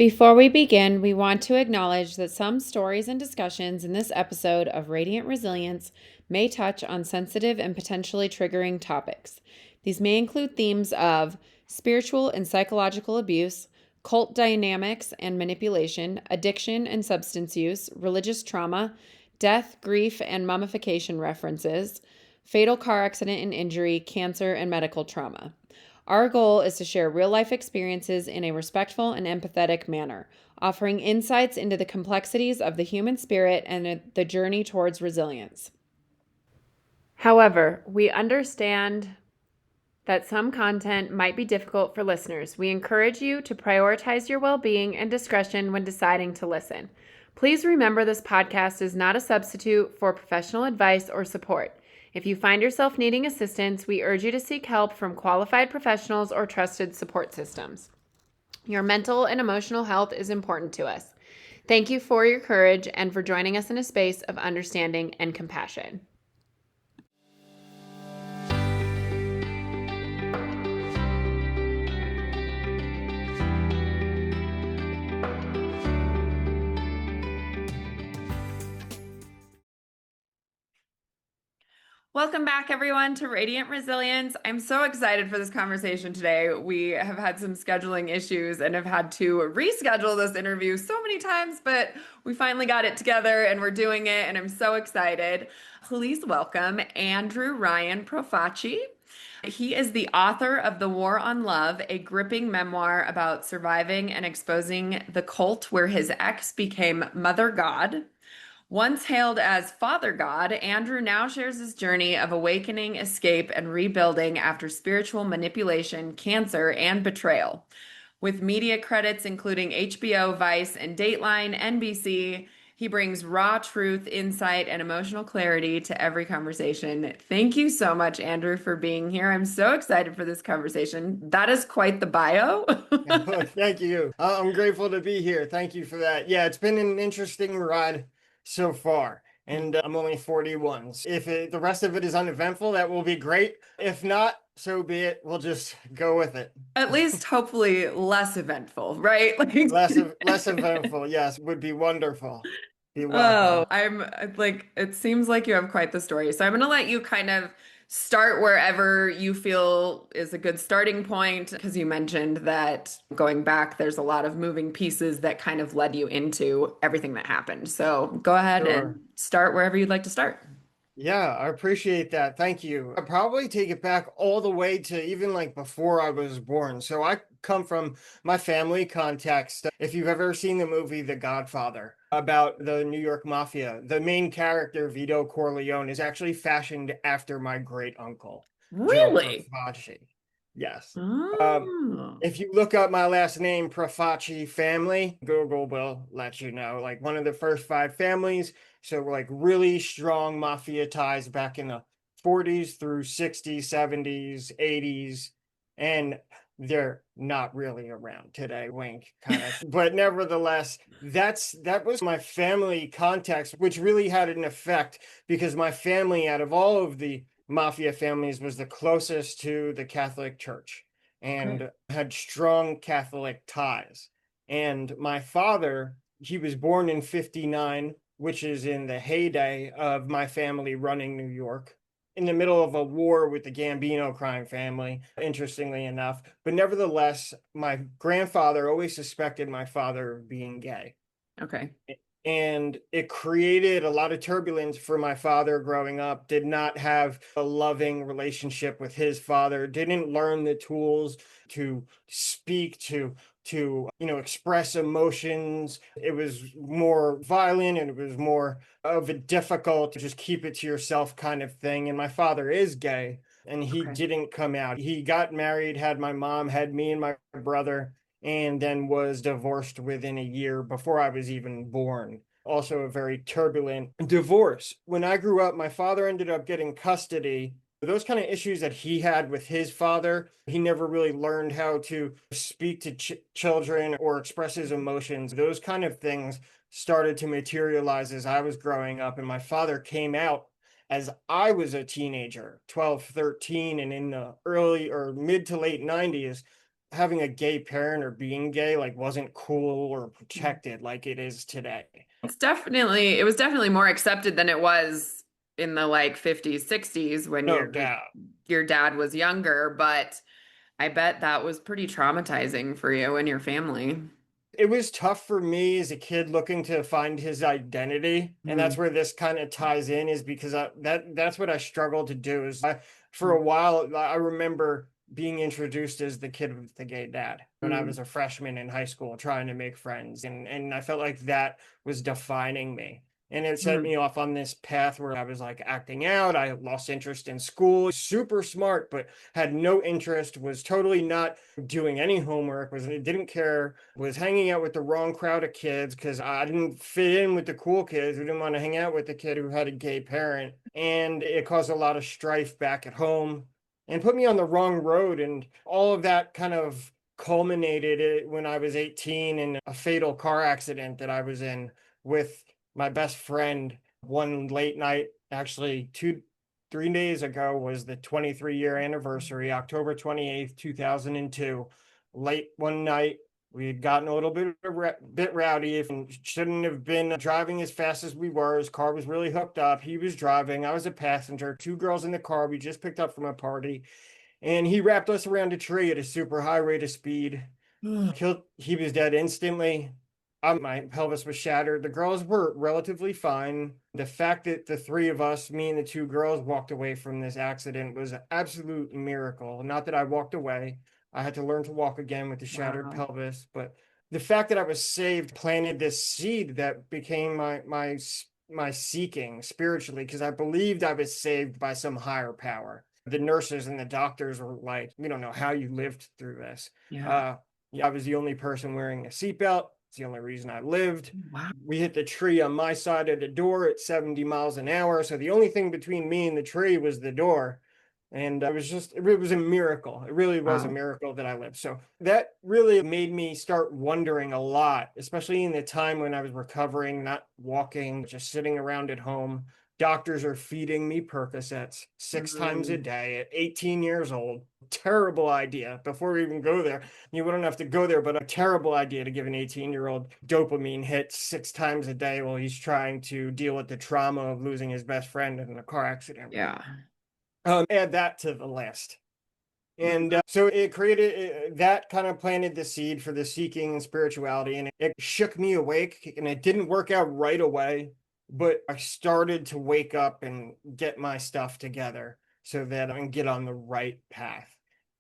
Before we begin, we want to acknowledge that some stories and discussions in this episode of Radiant Resilience may touch on sensitive and potentially triggering topics. These may include themes of spiritual and psychological abuse, cult dynamics and manipulation, addiction and substance use, religious trauma, death, grief, and mummification references, fatal car accident and injury, cancer, and medical trauma. Our goal is to share real life experiences in a respectful and empathetic manner, offering insights into the complexities of the human spirit and the journey towards resilience. However, we understand that some content might be difficult for listeners. We encourage you to prioritize your well being and discretion when deciding to listen. Please remember this podcast is not a substitute for professional advice or support. If you find yourself needing assistance, we urge you to seek help from qualified professionals or trusted support systems. Your mental and emotional health is important to us. Thank you for your courage and for joining us in a space of understanding and compassion. Welcome back, everyone, to Radiant Resilience. I'm so excited for this conversation today. We have had some scheduling issues and have had to reschedule this interview so many times, but we finally got it together and we're doing it, and I'm so excited. Please welcome Andrew-Ryan Profaci. He is the author of The War on Love, a gripping memoir about surviving and exposing the cult where his ex became Mother God. Once hailed as Father God, Andrew now shares his journey of awakening, escape, and rebuilding after spiritual manipulation, cancer, and betrayal. With media credits including HBO, Vice, and Dateline, NBC, he brings raw truth, insight, and emotional clarity to every conversation. Thank you so much, Andrew, for being here. I'm so excited for this conversation. That is quite the bio. Thank you. I'm grateful to be here. Thank you for that. Yeah, it's been an interesting ride so far, and I'm only 41. If the rest of it is uneventful, that will be great. If not, so be it. We'll just go with it. At least hopefully less eventful, right? Less eventful, yes, would be wonderful. Be Oh, welcome. I'm like, it seems like you have quite the story. So I'm going to let you kind of start wherever you feel is a good starting point, because you mentioned that going back, there's a lot of moving pieces that kind of led you into everything that happened. So go ahead Sure. and start wherever you'd like to start. Yeah, I appreciate that. Thank you. I probably take it back all the way to even like before I was born. So I come from my family context. If you've ever seen the movie The Godfather about the New York Mafia, the main character, Vito Corleone, is actually fashioned after my great uncle, Joe Really? Profaci. Yes. Um, Oh, if you look up my last name, Profaci family, Google will let you know. Like one of the first five families. So we're like really strong mafia ties back in the 40s through 60s, 70s, 80s. And they're not really around today, wink kind of. But nevertheless, that was my family context, which really had an effect because my family, out of all of the mafia families, was the closest to the Catholic Church okay. and had strong Catholic ties. And my father, he was born in 59, which is in the heyday of my family running New York, in the middle of a war with the Gambino crime family, interestingly enough. But nevertheless, my grandfather always suspected my father of being gay. Okay. And it created a lot of turbulence for my father growing up. Did not have a loving relationship with his father, didn't learn the tools to speak, to express emotions. It was more violent, and it was more of a difficult to just keep it to yourself kind of thing. And my father is gay, and he Okay. didn't come out. He got married, had my mom, had me and my brother, and then was divorced within a year before I was even born. Also, a very turbulent divorce. When I grew up, my father ended up getting custody. Those kind of issues that he had with his father, he never really learned how to speak to children or express his emotions. Those kind of things started to materialize as I was growing up, and my father came out as I was a teenager, 12, 13, and in the early or mid to late 90s, having a gay parent or being gay like wasn't cool or protected like it is today. It was definitely more accepted than it was in the like 50s, 60s when No doubt. your dad was younger, but I bet that was pretty traumatizing for you and your family. It was tough for me as a kid looking to find his identity, and that's Mm. where this kind of ties in, is because that's what I struggled to do. For a while I remember being introduced as the kid with the gay dad when I Mm. was a freshman in high school trying to make friends, and I felt like that was defining me. And it set Mm. me off on this path where I was like acting out. I lost interest in school, super smart, but had no interest, was totally not doing any homework, was didn't care, was hanging out with the wrong crowd of kids because I didn't fit in with the cool kids. We didn't want to hang out with the kid who had a gay parent. And it caused a lot of strife back at home and put me on the wrong road. And all of that kind of culminated when I was 18 in a fatal car accident that I was in with my best friend one late night, actually 3 days ago was the 23-year anniversary, October 28th, 2002. Late one night, we had gotten a little bit rowdy and shouldn't have been driving as fast as we were. His car was really hooked up. He was driving. I was a passenger. Two girls in the car we just picked up from a party. And he wrapped us around a tree at a super high rate of speed. Killed. He was dead instantly. My pelvis was shattered. The girls were relatively fine. The fact that the three of us, me and the two girls, walked away from this accident was an absolute miracle. Not that I walked away. I had to learn to walk again with the shattered Wow. pelvis, but the fact that I was saved planted this seed that became my seeking spiritually, because I believed I was saved by some higher power. The nurses and the doctors were like, "We don't know how you lived through this." Yeah. Uh, yeah, I was the only person wearing a seatbelt. It's the only reason I lived. Wow. We hit the tree on my side of the door at 70 miles an hour. So the only thing between me and the tree was the door. And it was a miracle. It really was a Wow. miracle that I lived. So that really made me start wondering a lot, especially in the time when I was recovering, not walking, just sitting around at home. Doctors are feeding me Percocets 6 times a Mm. day at 18 years old. Terrible idea. Before we even go there, you wouldn't have to go there, but a terrible idea to give an 18-year-old dopamine hit 6 times a day while he's trying to deal with the trauma of losing his best friend in a car accident. Yeah. Add that to the list. And so it created that kind of planted the seed for the seeking and spirituality. And it shook me awake. And it didn't work out right away, but I started to wake up and get my stuff together so that I can get on the right path.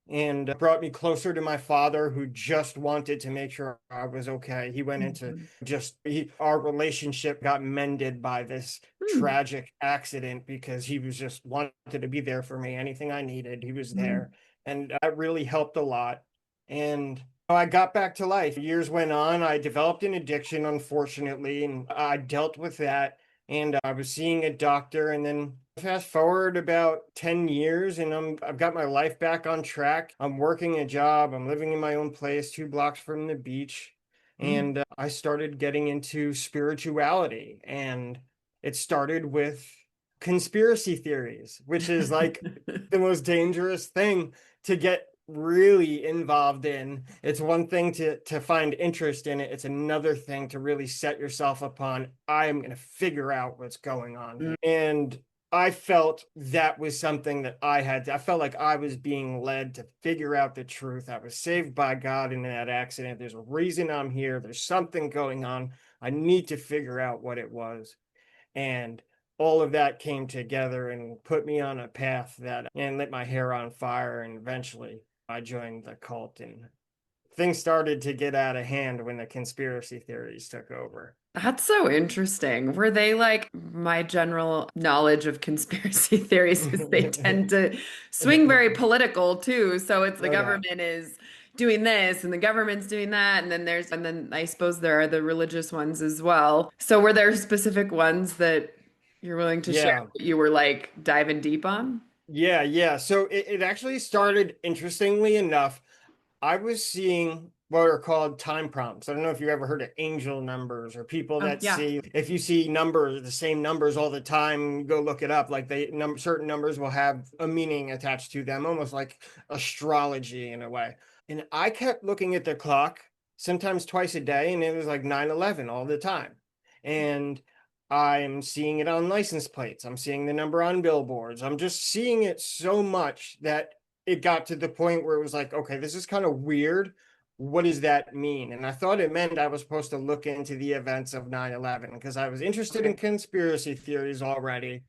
And brought me closer to my father, who just wanted to make sure I was okay. He went into Mhm. our relationship got mended by this Hmm. tragic accident because he was just wanted to be there for me. Anything I needed, he was Mm. there. And that really helped a lot. And I got back to life. Years went on. I developed an addiction, unfortunately, and I dealt with that. And I was seeing a doctor, and then fast forward about 10 years, and I've got my life back on track. I'm working a job. I'm living in my own place 2 blocks from the beach. Mm. And I started getting into spirituality. And it started with conspiracy theories, which is like the most dangerous thing to get really involved in. It's one thing to find interest in it. It's another thing to really set yourself upon, I am going to figure out what's going on Mm. here. And I felt that was something that I felt like I was being led to figure out the truth. I was saved by God in that accident. There's a reason I'm here. There's something going on. I need to figure out what it was. And all of that came together and put me on a path that and lit my hair on fire. And eventually I joined the cult, and things started to get out of hand when the conspiracy theories took over. That's so interesting. Were they like my general knowledge of conspiracy theories is they tend to swing very political too. So it's the No doubt. government is doing this and the government's doing that. And then I suppose there are the religious ones as well. So were there specific ones that you're willing to share Yeah. what you were like diving deep on? Yeah. So it actually started, interestingly enough, I was seeing what are called time prompts. I don't know if you ever heard of angel numbers or people Oh, that yeah. see, if you see numbers, the same numbers all the time, go look it up. Like certain numbers will have a meaning attached to them, almost like astrology in a way. And I kept looking at the clock, sometimes twice a day, and it was like 9/11 all the time. And I'm seeing it on license plates. I'm seeing the number on billboards. I'm just seeing it so much that it got to the point where it was like, okay, this is kind of weird. What does that mean? And I thought it meant I was supposed to look into the events of 9/11 because I was interested in Okay. conspiracy theories already.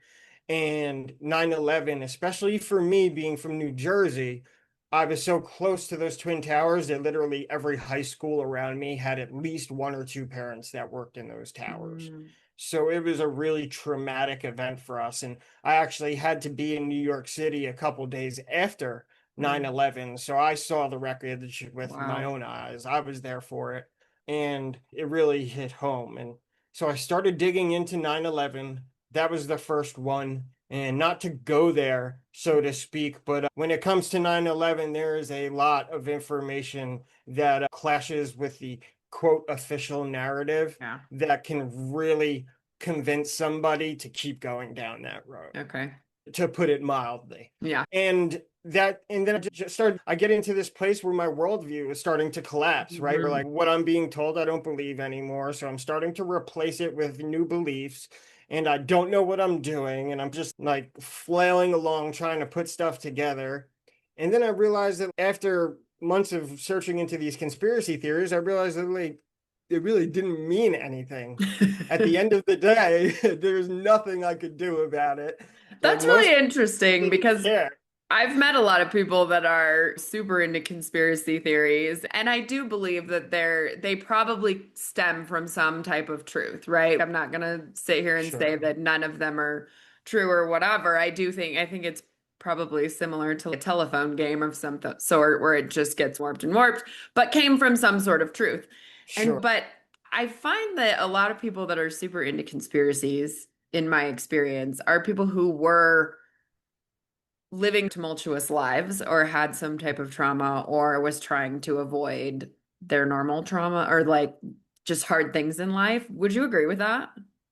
And 9/11, especially for me being from New Jersey, I was so close to those Twin Towers that literally every high school around me had at least one or two parents that worked in those towers. Mm, So it was a really traumatic event for us. And I actually had to be in New York City a couple days after mm, 9/11. So I saw the wreckage with my wow. own eyes. I was there for it. And it really hit home. And so I started digging into 9/11. That was the first one. And not to go there, so to speak, but when it comes to 9/11, there is a lot of information that clashes with the quote official narrative Yeah. that can really convince somebody to keep going down that road, Okay. to put it mildly. Yeah. And then I just started, I get into this place where my worldview is starting to collapse, right? Where Mhm. like what I'm being told, I don't believe anymore. So I'm starting to replace it with new beliefs. And I don't know what I'm doing. And I'm just like flailing along trying to put stuff together. And then I realized that after months of searching into these conspiracy theories, I realized that like it really didn't mean anything. At the end of the day, there's nothing I could do about it. Like That's most really interesting didn't because care. I've met a lot of people that are super into conspiracy theories, and I do believe that they probably stem from some type of truth, right? I'm not gonna sit here and say Sure, that none of them are true or whatever. I think it's probably similar to a telephone game of some sort where it just gets warped and warped, but came from some sort of truth. sure. But I find that a lot of people that are super into conspiracies, in my experience, are people who were living tumultuous lives or had some type of trauma or was trying to avoid their normal trauma or like just hard things in life. Would you agree with that?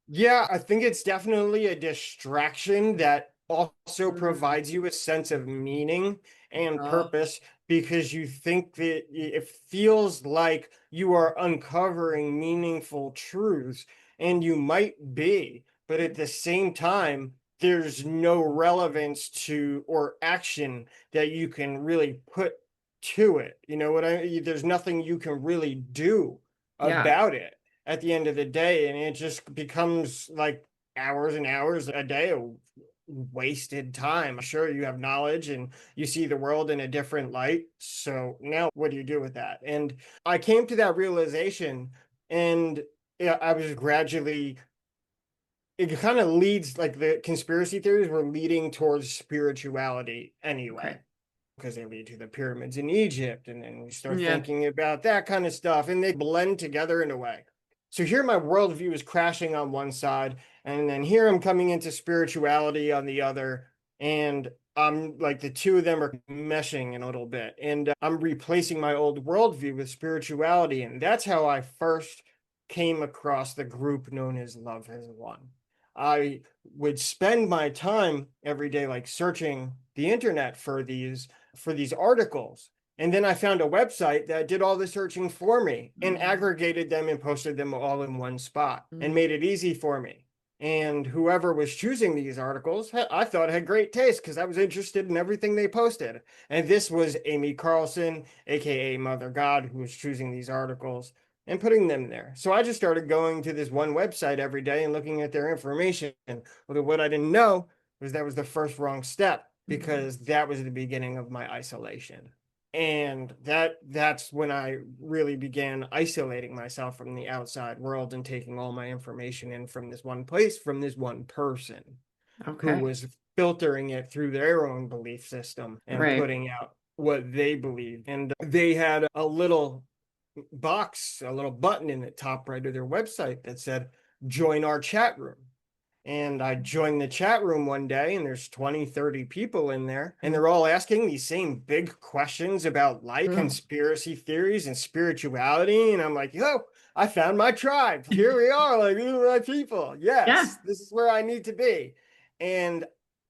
Yeah, I think it's definitely a distraction that also Mm. provides you a sense of meaning and Oh, purpose because you think that it feels like you are uncovering meaningful truths, and you might be, but at the same time, there's no relevance to or action that you can really put to it. You know what I mean? There's nothing you can really do yeah. about it at the end of the day, and it just becomes like hours and hours a day of wasted time. Sure, you have knowledge and you see the world in a different light, so now what do you do with that? And I came to that realization, and yeah, I was gradually, it kind of leads, like the conspiracy theories were leading towards spirituality anyway, Okay. because they lead to the pyramids in Egypt. And then we start Yeah. thinking about that kind of stuff, and they blend together in a way. So here my worldview is crashing on one side, and then here I'm coming into spirituality on the other. And I'm like the two of them are meshing in a little bit. And I'm replacing my old worldview with spirituality. And that's how I first came across the group known as Love Has Won. I would spend my time every day like searching the internet for these articles. And then I found a website that did all the searching for me and Mm. aggregated them and posted them all in one spot and Mm. made it easy for me. And whoever was choosing these articles, I thought had great taste because I was interested in everything they posted. And this was Amy Carlson, aka Mother God, who was choosing these articles and putting them there. So I just started going to this one website every day and looking at their information. And what I didn't know was that was the first wrong step, Mm. because that was the beginning of my isolation. And that's when I really began isolating myself from the outside world and taking all my information in from this one place, from this one person who Okay. was filtering it through their own belief system and Right. putting out what they believed. And they had a little box, a little button in the top right of their website that said, join our chat room. And I joined the chat room one day, and there's 20, 30 people in there, and Mm. they're all asking these same big questions about life, Oh. conspiracy theories, and spirituality. And I'm like, yo, I found my tribe. Here we are. Like, these are my people. Yeah. Yes, this is where I need to be. And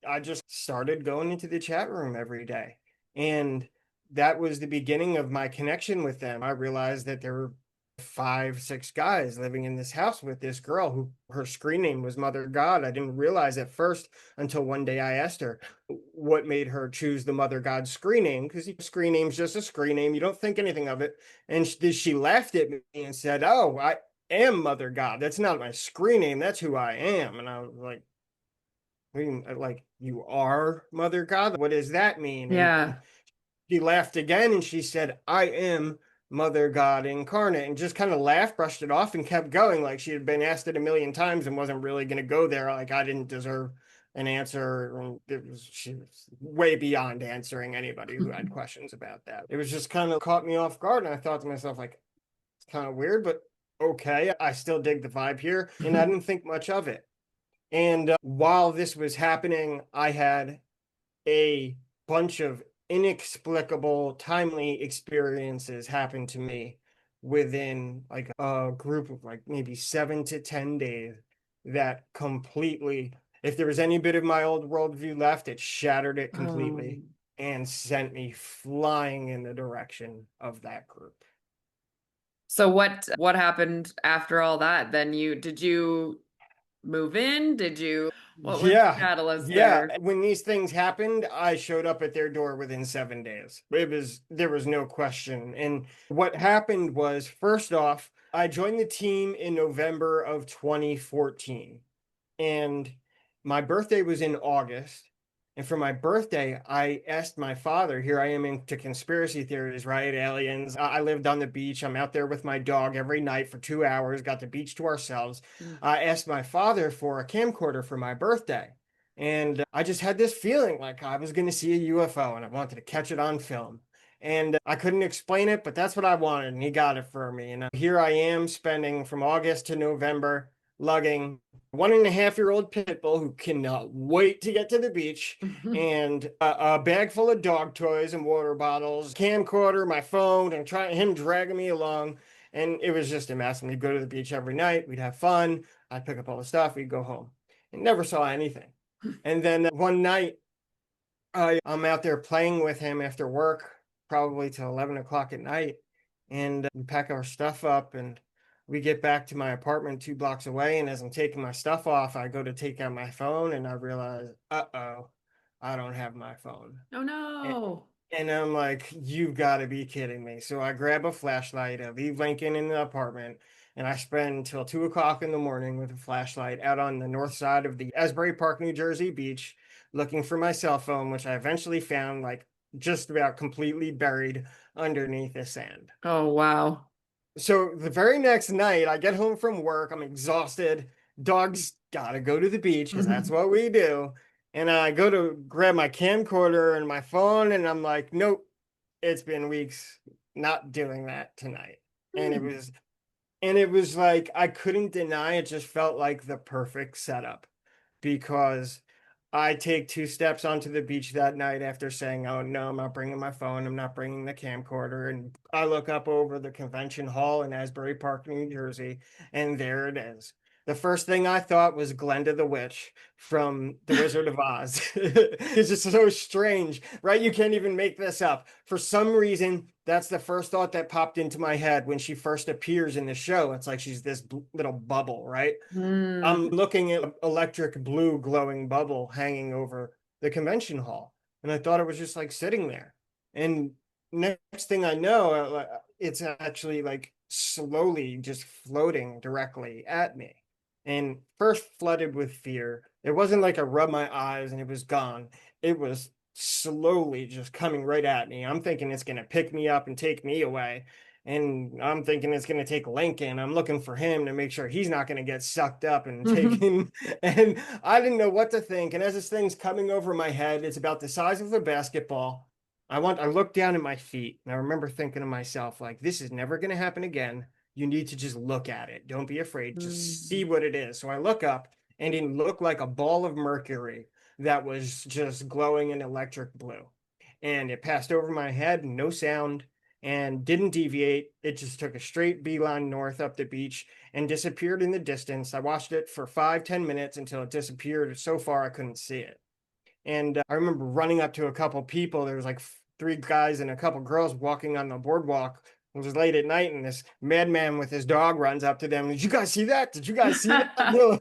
I just started going into the chat room every day. And that was the beginning of my connection with them. I realized that there were 5, 6 guys living in this house with this girl who her screen name was Mother God. I didn't realize at first until one day I asked her what made her choose the Mother God screen name, because screen name's just a screen name. You don't think anything of it. And she laughed at me and said, "Oh, I am Mother God. That's not my screen name. That's who I am." And I was like, "I mean, like, you are Mother God? What does that mean?" And Yeah. she laughed again and she said, "I am Mother God incarnate," and just kind of laughed, brushed it off, and kept going like she had been asked it a million times and wasn't really going to go there. Like I didn't deserve an answer. And she was way beyond answering anybody who had questions about that. It was just kind of caught me off guard. And I thought to myself, like, it's kind of weird, but okay, I still dig the vibe here. And I didn't think much of it. And while this was happening, I had a bunch of inexplicable, timely experiences happen to me within like a group of like maybe 7 to 10 days that completely, if there was any bit of my old worldview left, it shattered it completely Um, and sent me flying in the direction of that group. so what happened after all that? Then did you move in? What was the Yeah, catalyst yeah. there? When these things happened, I showed up at their door within 7 days. There was no question. And what happened was, first off, I joined the team in November of 2014. And my birthday was in August. And for my birthday, I asked my father, here I am into conspiracy theories, right? Aliens. I lived on the beach. I'm out there with my dog every night for 2 hours, got the beach to ourselves. I asked my father for a camcorder for my birthday. And I just had this feeling like I was going to see a UFO and I wanted to catch it on film. And I couldn't explain it, but that's what I wanted. And he got it for me. And here I am spending from August to November lugging 1.5-year-old pit bull who cannot wait to get to the beach, and a bag full of dog toys and water bottles, camcorder, my phone, and him dragging me along. And it was just a mess. And we'd go to the beach every night. We'd have fun. I'd pick up all the stuff. We'd go home and never saw anything. And then one night, I'm out there playing with him after work, probably till 11 o'clock at night. And we pack our stuff up and we get back to my apartment 2 blocks away. And as I'm taking my stuff off, I go to take out my phone and I realize, uh-oh, I don't have my phone. Oh And, no. and I'm like, you've got to be kidding me. So I grab a flashlight, I leave Lincoln in the apartment, and I spend until 2 o'clock in the morning with a flashlight out on the north side of the Asbury Park, New Jersey beach, looking for my cell phone, which I eventually found like just about completely buried underneath the sand. Oh wow. So the very next night, I get home from work. I'm exhausted. Dogs gotta go to the beach because that's what we do. And I go to grab my camcorder and my phone, and I'm like, nope, it's been weeks not doing that tonight. And it was like I couldn't deny it, just felt like the perfect setup because I take 2 steps onto the beach that night after saying, "Oh no, I'm not bringing my phone. I'm not bringing the camcorder." And I look up over the convention hall in Asbury Park, New Jersey, and there it is. The first thing I thought was Glenda the Witch from The Wizard of Oz. It's just so strange, right? You can't even make this up. For some reason, that's the first thought that popped into my head when she first appears in the show. It's like she's this little bubble, right? I'm Mm. looking at electric blue glowing bubble hanging over the convention hall. And I thought it was just like sitting there. And next thing I know, it's actually like slowly just floating directly at me. And first flooded with fear. It wasn't like I rubbed my eyes and it was gone. It was slowly just coming right at me. I'm thinking it's going to pick me up and take me away. And I'm thinking it's going to take Lincoln. I'm looking for him to make sure he's not going to get sucked up and taken. And I didn't know what to think. And as this thing's coming over my head, it's about the size of a basketball. I look down at my feet and I remember thinking to myself, like, this is never going to happen again. You need to just look at it. Don't be afraid. Just see Mm. what it is. So I look up and it looked like a ball of mercury that was just glowing in electric blue. And it passed over my head, no sound, and didn't deviate. It just took a straight beeline north up the beach and disappeared in the distance. I watched it for 5, 10 minutes until it disappeared so far I couldn't see it. And I remember running up to a couple people. There was like three guys and a couple girls walking on the boardwalk. It was late at night, and this madman with his dog runs up to them. Did you guys see that? Did you guys see that?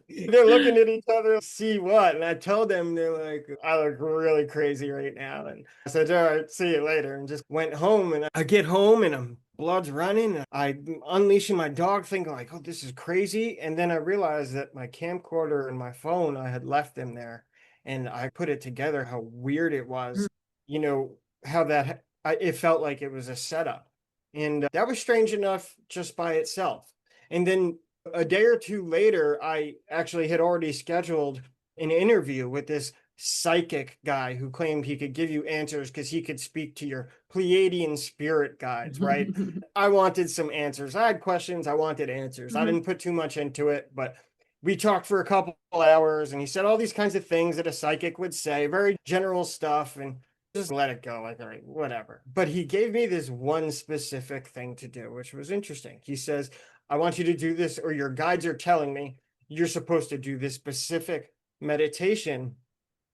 They're looking at each other, see what? And I told them, they're like, I look really crazy right now. And I said, all right, see you later. And just went home. And I get home and I'm blood's running. And I'm unleashing my dog, thinking like, oh, this is crazy. And then I realized that my camcorder and my phone, I had left them there. And I put it together how weird it was, you know, how that it felt like it was a setup. And that was strange enough just by itself. And then a day or two later, I actually had already scheduled an interview with this psychic guy who claimed he could give you answers because he could speak to your Pleiadian spirit guides, right? I wanted some answers. I had questions. I wanted answers. I didn't put too much into it, but we talked for a couple hours and he said all these kinds of things that a psychic would say, very general stuff. And just let it go, like, all right, whatever. But he gave me this one specific thing to do, which was interesting. He says, I want you to do this, or your guides are telling me you're supposed to do this specific meditation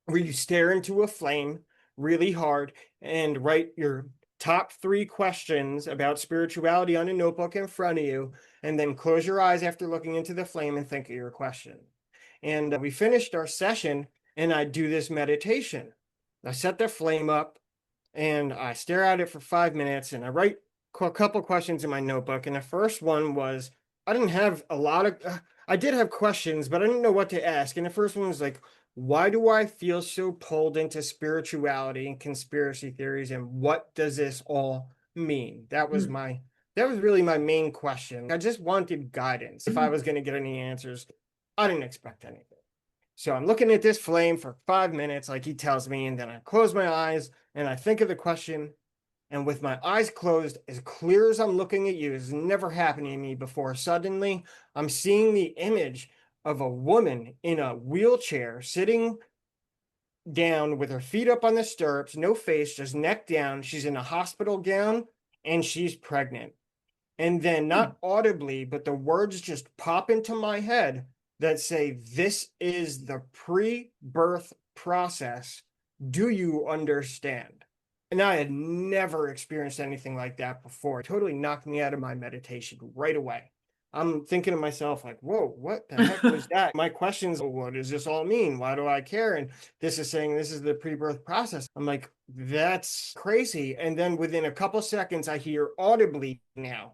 where you stare into a flame really hard and write your top 3 questions about spirituality on a notebook in front of you, and then close your eyes after looking into the flame and think of your question. And we finished our session, and I do this meditation. I set the flame up and I stare at it for 5 minutes and I write a couple questions in my notebook. And the first one was, I didn't have a lot of, I did have questions, but I didn't know what to ask. And the first one was like, why do I feel so pulled into spirituality and conspiracy theories? And what does this all mean? That was really my main question. I just wanted guidance. If I was going to get any answers, I didn't expect anything. So I'm looking at this flame for 5 minutes, like he tells me, and then I close my eyes and I think of the question. And with my eyes closed, as clear as I'm looking at you, it's never happened to me before. Suddenly, I'm seeing the image of a woman in a wheelchair sitting down with her feet up on the stirrups, no face, just neck down. She's in a hospital gown and she's pregnant. And then, not audibly, but the words just pop into my head that say, this is the pre-birth process. Do you understand? And I had never experienced anything like that before. It totally knocked me out of my meditation right away. I'm thinking to myself, like, whoa, what the heck was that? My questions, what does this all mean? Why do I care? And this is saying this is the pre-birth process. I'm like, that's crazy. And then within a couple seconds, I hear audibly now,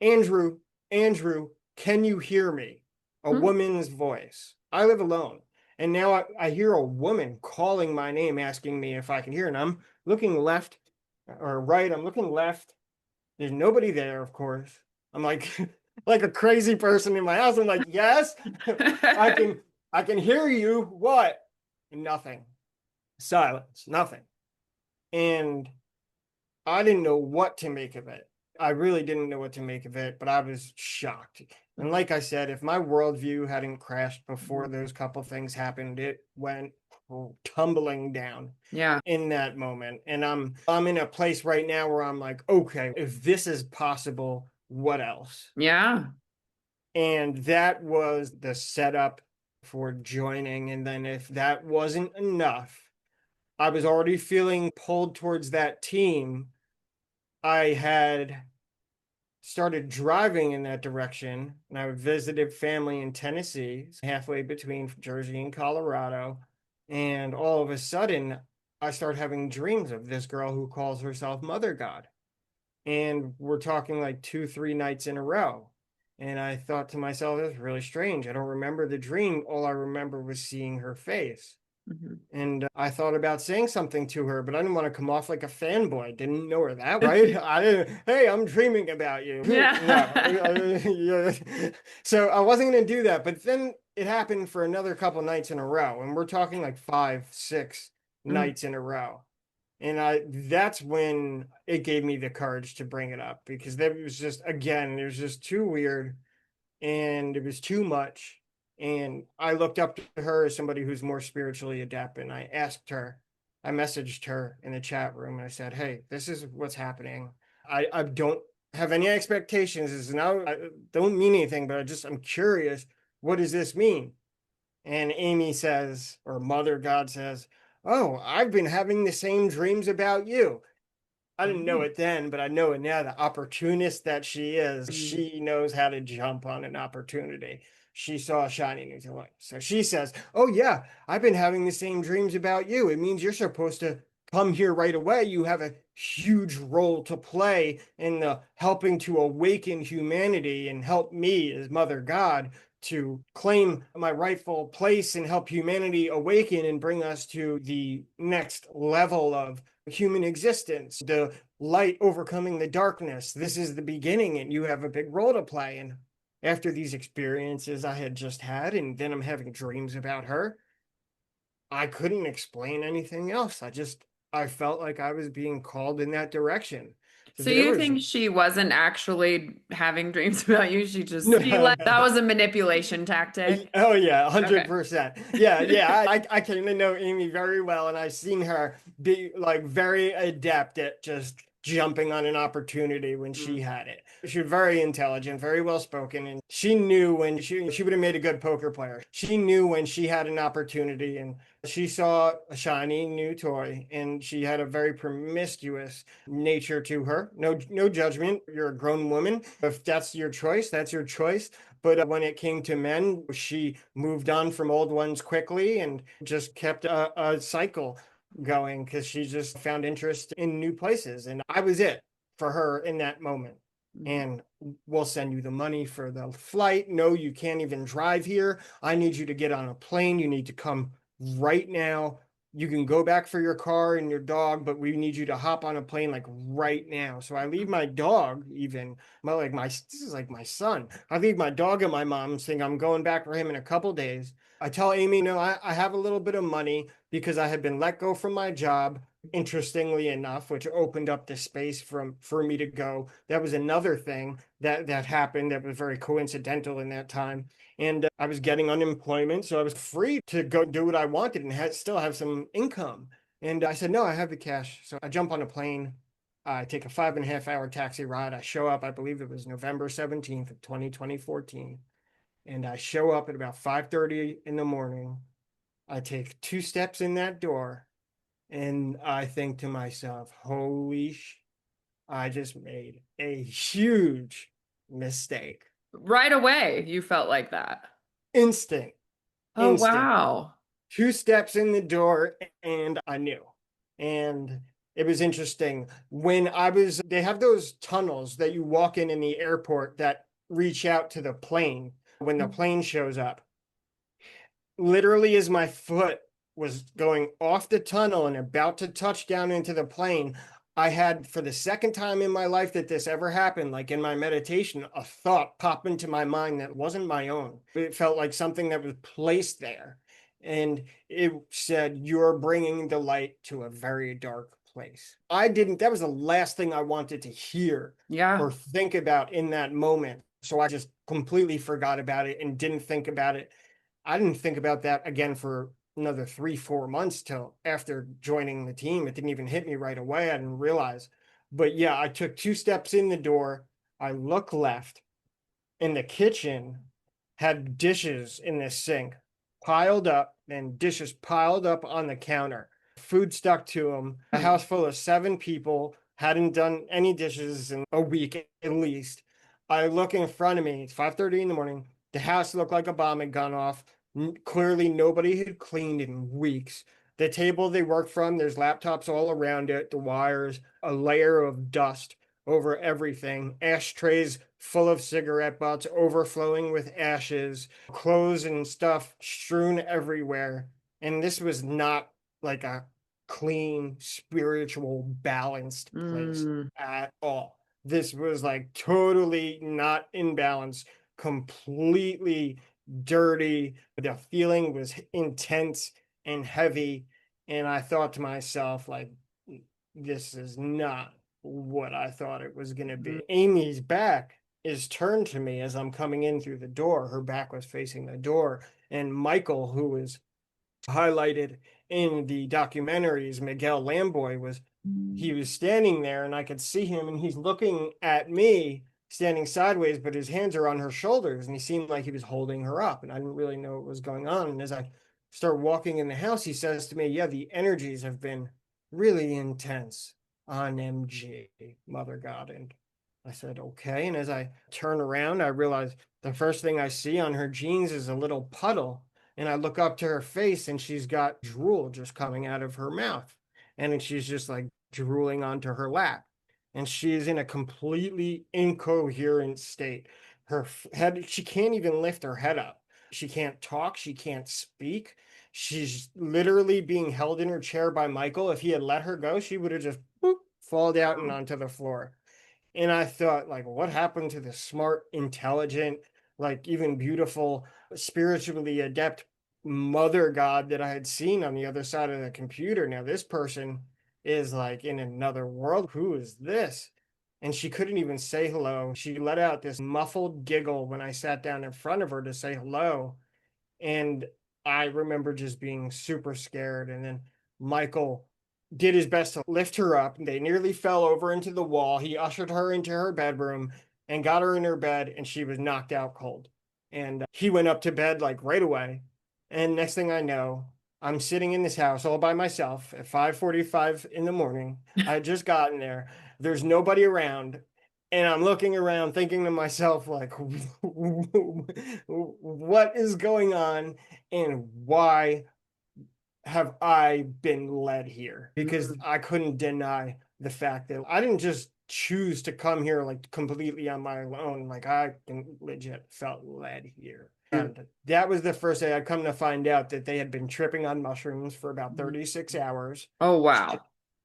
Andrew, Andrew, can you hear me? A woman's voice. I live alone. And now I hear a woman calling my name, asking me if I can hear. And I'm looking left or right. I'm looking left. There's nobody there, of course. I'm like, like a crazy person in my house. I'm like, yes, I can hear you. What? Nothing. Silence. Nothing. And I didn't know what to make of it. I really didn't know what to make of it, but I was shocked. And like I said, if my worldview hadn't crashed before those couple things happened, it went tumbling down. Yeah. In that moment. And I'm in a place right now where I'm like, okay, if this is possible, what else? Yeah. And that was the setup for joining. And then if that wasn't enough, I was already feeling pulled towards that team. I had started driving in that direction, and I visited family in Tennessee, halfway between Jersey and Colorado. And all of a sudden, I started having dreams of this girl who calls herself Mother God. And we're talking like 2, 3 nights in a row. And I thought to myself, that's really strange. I don't remember the dream. All I remember was seeing her face. And I thought about saying something to her, but I didn't want to come off like a fanboy. Didn't know her that right. I didn't, hey, I'm dreaming about you. Yeah. No. So I wasn't going to do that. But then it happened for another couple nights in a row. And we're talking like 5, 6 nights in a row. And that's when it gave me the courage to bring it up, because that was just, again, it was just too weird and it was too much. And I looked up to her as somebody who's more spiritually adept. And I messaged her in the chat room and I said, hey, this is what's happening. I don't have any expectations. I don't mean anything, but I'm curious. What does this mean? And Amy says, or Mother God says, oh, I've been having the same dreams about you. I didn't know Oh. it then, but I know it now. The opportunist that she is, Mm. she knows how to jump on an opportunity. She saw a shiny new toy. So she says, "Oh, yeah, I've been having the same dreams about you. It means you're supposed to come here right away. You have a huge role to play in the helping to awaken humanity and help me as Mother God to claim my rightful place and help humanity awaken and bring us to the next level of human existence, the light overcoming the darkness. This is the beginning, and you have a big role to play." And after these experiences I had just had, and then I'm having dreams about her, I couldn't explain anything else. I felt like I was being called in that direction. So So there you was think she wasn't actually having dreams about you? She no. let that was a manipulation tactic. Oh yeah, Okay. 100%. Yeah, yeah. I can know Amy very well, and I've seen her be like very adept at just jumping on an opportunity when she Mm. had it. She was very intelligent, very well spoken, and she knew when she would have made a good poker player. She knew when she had an opportunity, and she saw a shiny new toy, and she had a very promiscuous nature to her. No judgment. You're a grown woman. If that's your choice, that's your choice. But when it came to men, she moved on from old ones quickly and just kept a cycle going because she just found interest in new places. And I was it for her in that moment. Mm. And we'll send you the money for the flight. No, you can't even drive here. I need you to get on a plane. You need to come right now. You can go back for your car and your dog, but we need you to hop on a plane like right now. So I leave my dog even this is like my son. I leave my dog at my mom's thing. I'm going back for him in a couple days. I tell Amy, no, I have a little bit of money because I had been let go from my job, interestingly enough, which opened up the space for me to go. That was another thing that happened that was very coincidental in that time. And I was getting unemployment, so I was free to go do what I wanted and still have some income. And I said, no, I have the cash. So I jump on a plane. I take a 5.5 hour taxi ride. I show up, I believe it was November 17th of 2014. And I show up at about 5:30 in the morning. I take two steps in that door and I think to myself, I just made a huge mistake. Right away, you felt like that. Instant, Oh, instant. wow. Two steps in the door and I knew. And it was interesting when they have those tunnels that you walk in the airport that reach out to the plane when the plane shows up. Literally, as my foot was going off the tunnel and about to touch down into the plane, I had, for the second time in my life that this ever happened, like in my meditation, a thought pop into my mind that wasn't my own. It felt like something that was placed there. And it said, "You're bringing the light to a very dark place." That was the last thing I wanted to hear Yeah. or think about in that moment. So I just completely forgot about it and didn't think about it. I didn't think about that again for another 3, 4 months till after joining the team. It didn't even hit me right away. I didn't realize. But yeah, I took two steps in the door. I look left, and the kitchen had dishes in the sink piled up and dishes piled up on the counter. Food stuck to them. A Hmm. house full of 7 people hadn't done any dishes in a week at least. I look in front of me. It's 5:30 in the morning. The house looked like a bomb had gone off. Clearly, nobody had cleaned in weeks. The table they worked from, there's laptops all around it, the wires, a layer of dust over everything, ashtrays full of cigarette butts overflowing with ashes, clothes and stuff strewn everywhere. And this was not like a clean, spiritual, balanced place Mm. at all. This was like totally not in balance, completely dirty. The feeling was intense and heavy. And I thought to myself, like, this is not what I thought it was going to Mm. be. Amy's back is turned to me as I'm coming in through the door. Her back was facing the door. And Michael, who was highlighted in the documentaries, Miguel Lamboy, he was standing there and I could see him and he's looking at me standing sideways, but his hands are on her shoulders and he seemed like he was holding her up. And I didn't really know what was going on. And as I start walking in the house, he says to me, "Yeah, the energies have been really intense." on MG, Mother God. And I said, okay. And as I turn around, I realize the first thing I see on her jeans is a little puddle. And I look up to her face and she's got drool just coming out of her mouth. And then she's just like drooling onto her lap. And she's in a completely incoherent state. Her head, she can't even lift her head up. She can't talk. She can't speak. She's literally being held in her chair by Michael. If he had let her go, she would have just boop, fallen out and onto the floor. And I thought, like, what happened to the smart, intelligent, like even beautiful, spiritually adept mother god that I had seen on the other side of the computer? Now, this person is like in another world. Who is this? And she couldn't even say hello. She let out this muffled giggle when I sat down in front of her to say hello. And I remember just being super scared. And then Michael did his best to lift her up. They nearly fell over into the wall. He ushered her into her bedroom and got her in her bed, and she was knocked out cold. And he went up to bed like right away. And next thing I know, I'm sitting in this house all by myself at 5:45 in the morning. I had just gotten there. There's nobody around. And I'm looking around thinking to myself, like, what is going on and why have I been led here? Because Mm. I couldn't deny the fact that I didn't just choose to come here like completely on my own. Like I legit felt led here. And that was the first day I'd come to find out that they had been tripping on mushrooms for about 36 hours. Oh, wow.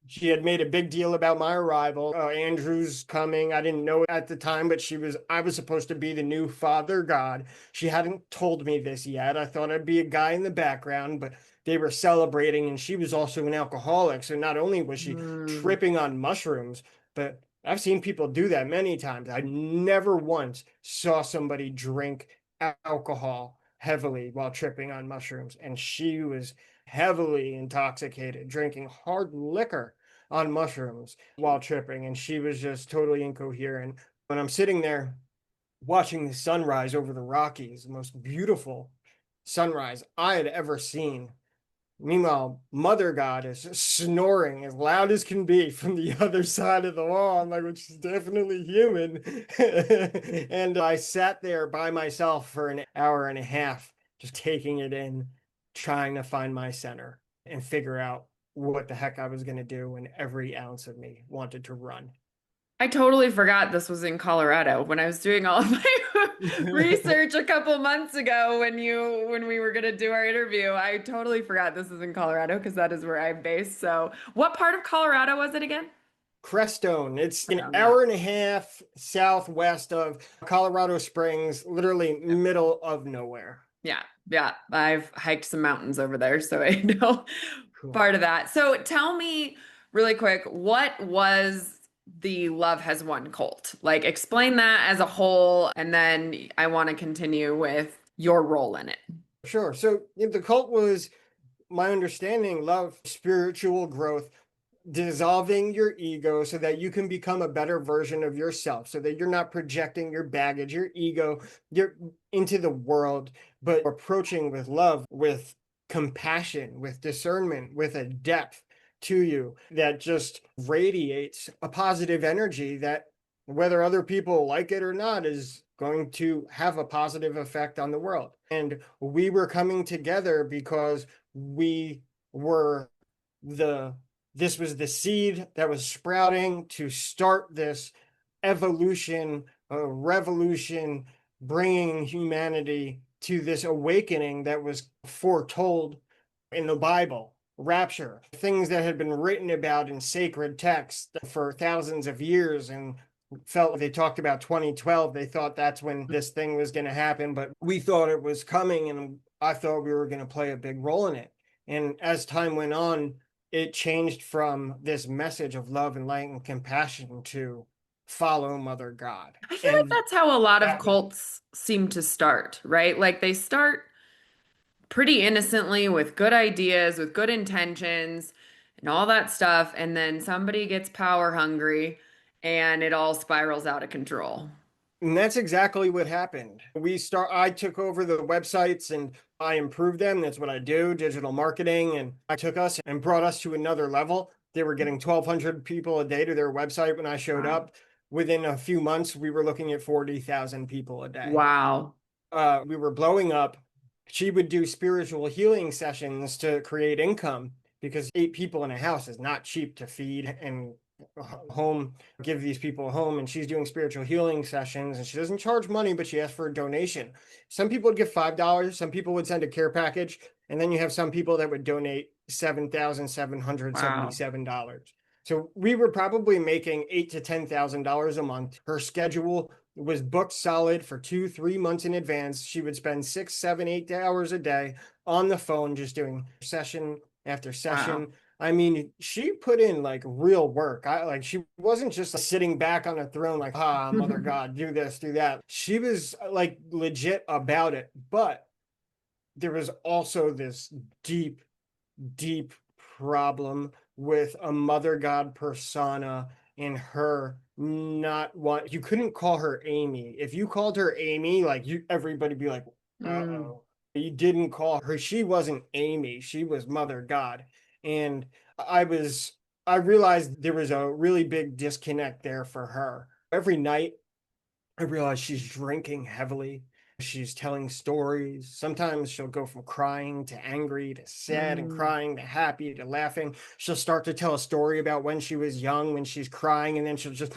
She had made a big deal about my arrival. Andrew's coming. I didn't know at the time, but I was supposed to be the new father god. She hadn't told me this yet. I thought I'd be a guy in the background, but they were celebrating, and she was also an alcoholic. So not only was she Mm. tripping on mushrooms, but I've seen people do that many times. I never once saw somebody drink alcohol heavily while tripping on mushrooms. And she was heavily intoxicated, drinking hard liquor on mushrooms while tripping. And she was just totally incoherent. When I'm sitting there watching the sunrise over the Rockies, the most beautiful sunrise I had ever seen. Meanwhile, Mother God is snoring as loud as can be from the other side of the wall. I'm like, which is definitely human. And I sat there by myself for an hour and a half, just taking it in, trying to find my center and figure out what the heck I was going to do when every ounce of me wanted to run. I totally forgot this was in Colorado when I was doing all of my research a couple months ago when we were going to do our interview. I totally forgot this is in Colorado because that is where I'm based. So, what part of Colorado was it again? Crestone. It's an Yeah. hour and a half southwest of Colorado Springs, literally middle of nowhere. Yeah. Yeah. I've hiked some mountains over there, so I know Cool. part of that. So, tell me really quick, what was the Love Has Won cult? Like, explain that as a whole, and then I want to continue with your role in it. Sure. So the cult was, my understanding, love, spiritual growth, dissolving your ego so that you can become a better version of yourself, so that you're not projecting your baggage, your ego, you're into the world, but approaching with love, with compassion, with discernment, with a depth to you that just radiates a positive energy that, whether other people like it or not, is going to have a positive effect on the world. And we were coming together because we were the this was the seed that was sprouting to start this evolution, a revolution, bringing humanity to this awakening that was foretold in the Bible. Rapture, things that had been written about in sacred texts for thousands of years, and felt they talked about 2012. They thought that's when this thing was going to happen, but we thought it was coming, and I thought we were going to play a big role in it. And as time went on, it changed from this message of love and light and compassion to follow Mother God. I feel like And that's how a lot of that was cults seem to start, right? Like they start pretty innocently with good ideas, with good intentions, and all that stuff. And then somebody gets power hungry and it all spirals out of control. And that's exactly what happened. I took over the websites and I improved them. That's what I do, digital marketing. And I took us and brought us to another level. They were getting 1,200 people a day to their website when I showed Wow. up. Within a few months, we were looking at 40,000 people a day. Wow. We were blowing up. She would do spiritual healing sessions to create income because 8 people in a house is not cheap to feed and home, give these people a home. And she's doing spiritual healing sessions and she doesn't charge money, but she asks for a donation. Some people would give $5, some people would send a care package, and then you have some people that would donate Wow. $7,777. So we were probably making $8,000 to $10,000 a month. Her schedule was booked solid for 2, 3 months in advance. She would spend 6, 7, 8 hours a day on the phone, just doing session after Wow. session. I mean, she put in like real work. She wasn't just sitting back on a throne, like, ah, Mother God, do this, do that. She was like legit about it. But there was also this deep, deep problem with a Mother God persona in her not want you couldn't call her Amy. If you called her Amy, like you everybody be like, Mm, uh-oh. You didn't call her, she wasn't Amy, she was Mother God. And I was I realized there was a really big disconnect there for her. Every night I realize she's drinking heavily. She's telling stories. Sometimes she'll go from crying to angry to sad and mm, crying to happy to laughing. She'll start to tell a story about when she was young, when she's crying, and then she'll just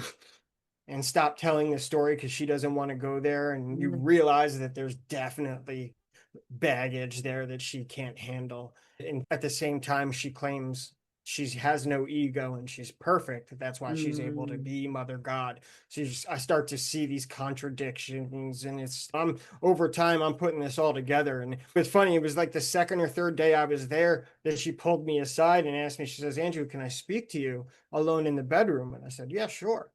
and stop telling the story because she doesn't want to go there. And you mm, realize that there's definitely baggage there that she can't handle. And at the same time, she claims she has no ego and she's perfect. That's why she's able to mm. be Mother God. I start to see these contradictions, and I'm over time, I'm putting this all together. And it's funny, it was like the second or third day I was there that she pulled me aside and asked me, she says, Andrew, can I speak to you alone in the bedroom? And I said, yeah, sure.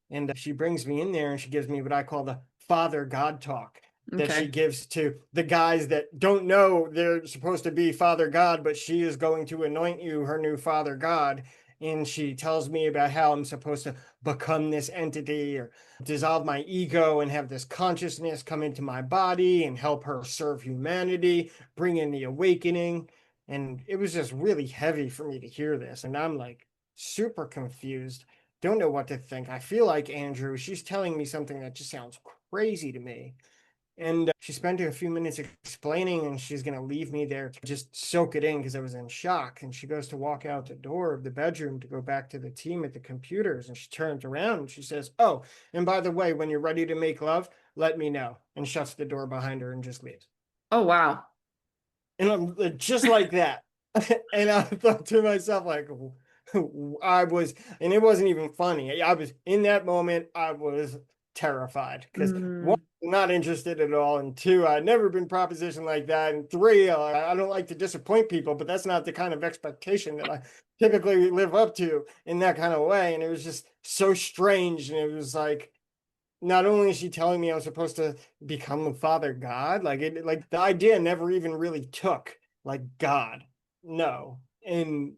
And she brings me in there and she gives me what I call the Father God talk that she Okay. gives to the guys that don't know they're supposed to be Father God, but she is going to anoint you her new Father God. And she tells me about how I'm supposed to become this entity or dissolve my ego and have this consciousness come into my body and help her serve humanity, bring in the awakening. And it was just really heavy for me to hear this. And I'm like super confused, don't know what to think. I feel like Andrew, she's telling me something that just sounds crazy to me. And she spent a few minutes explaining, and she's going to leave me there to just soak it in because I was in shock. And she goes to walk out the door of the bedroom to go back to the team at the computers. And she turns around and she says, oh, and by the way, when you're ready to make love, let me know. And shuts the door behind her and just leaves. Oh, wow. And I'm just like that. And I thought to myself, like, I was, and it wasn't even funny. I was in that moment, I was terrified because one, Mm, I'm not interested at all, and two, I'd never been propositioned like that, and three, I don't like to disappoint people, but that's not the kind of expectation that I typically live up to in that kind of way. And it was just so strange, and it was like, not only is she telling me I was supposed to become a father God, like the idea never even really took like God. No. And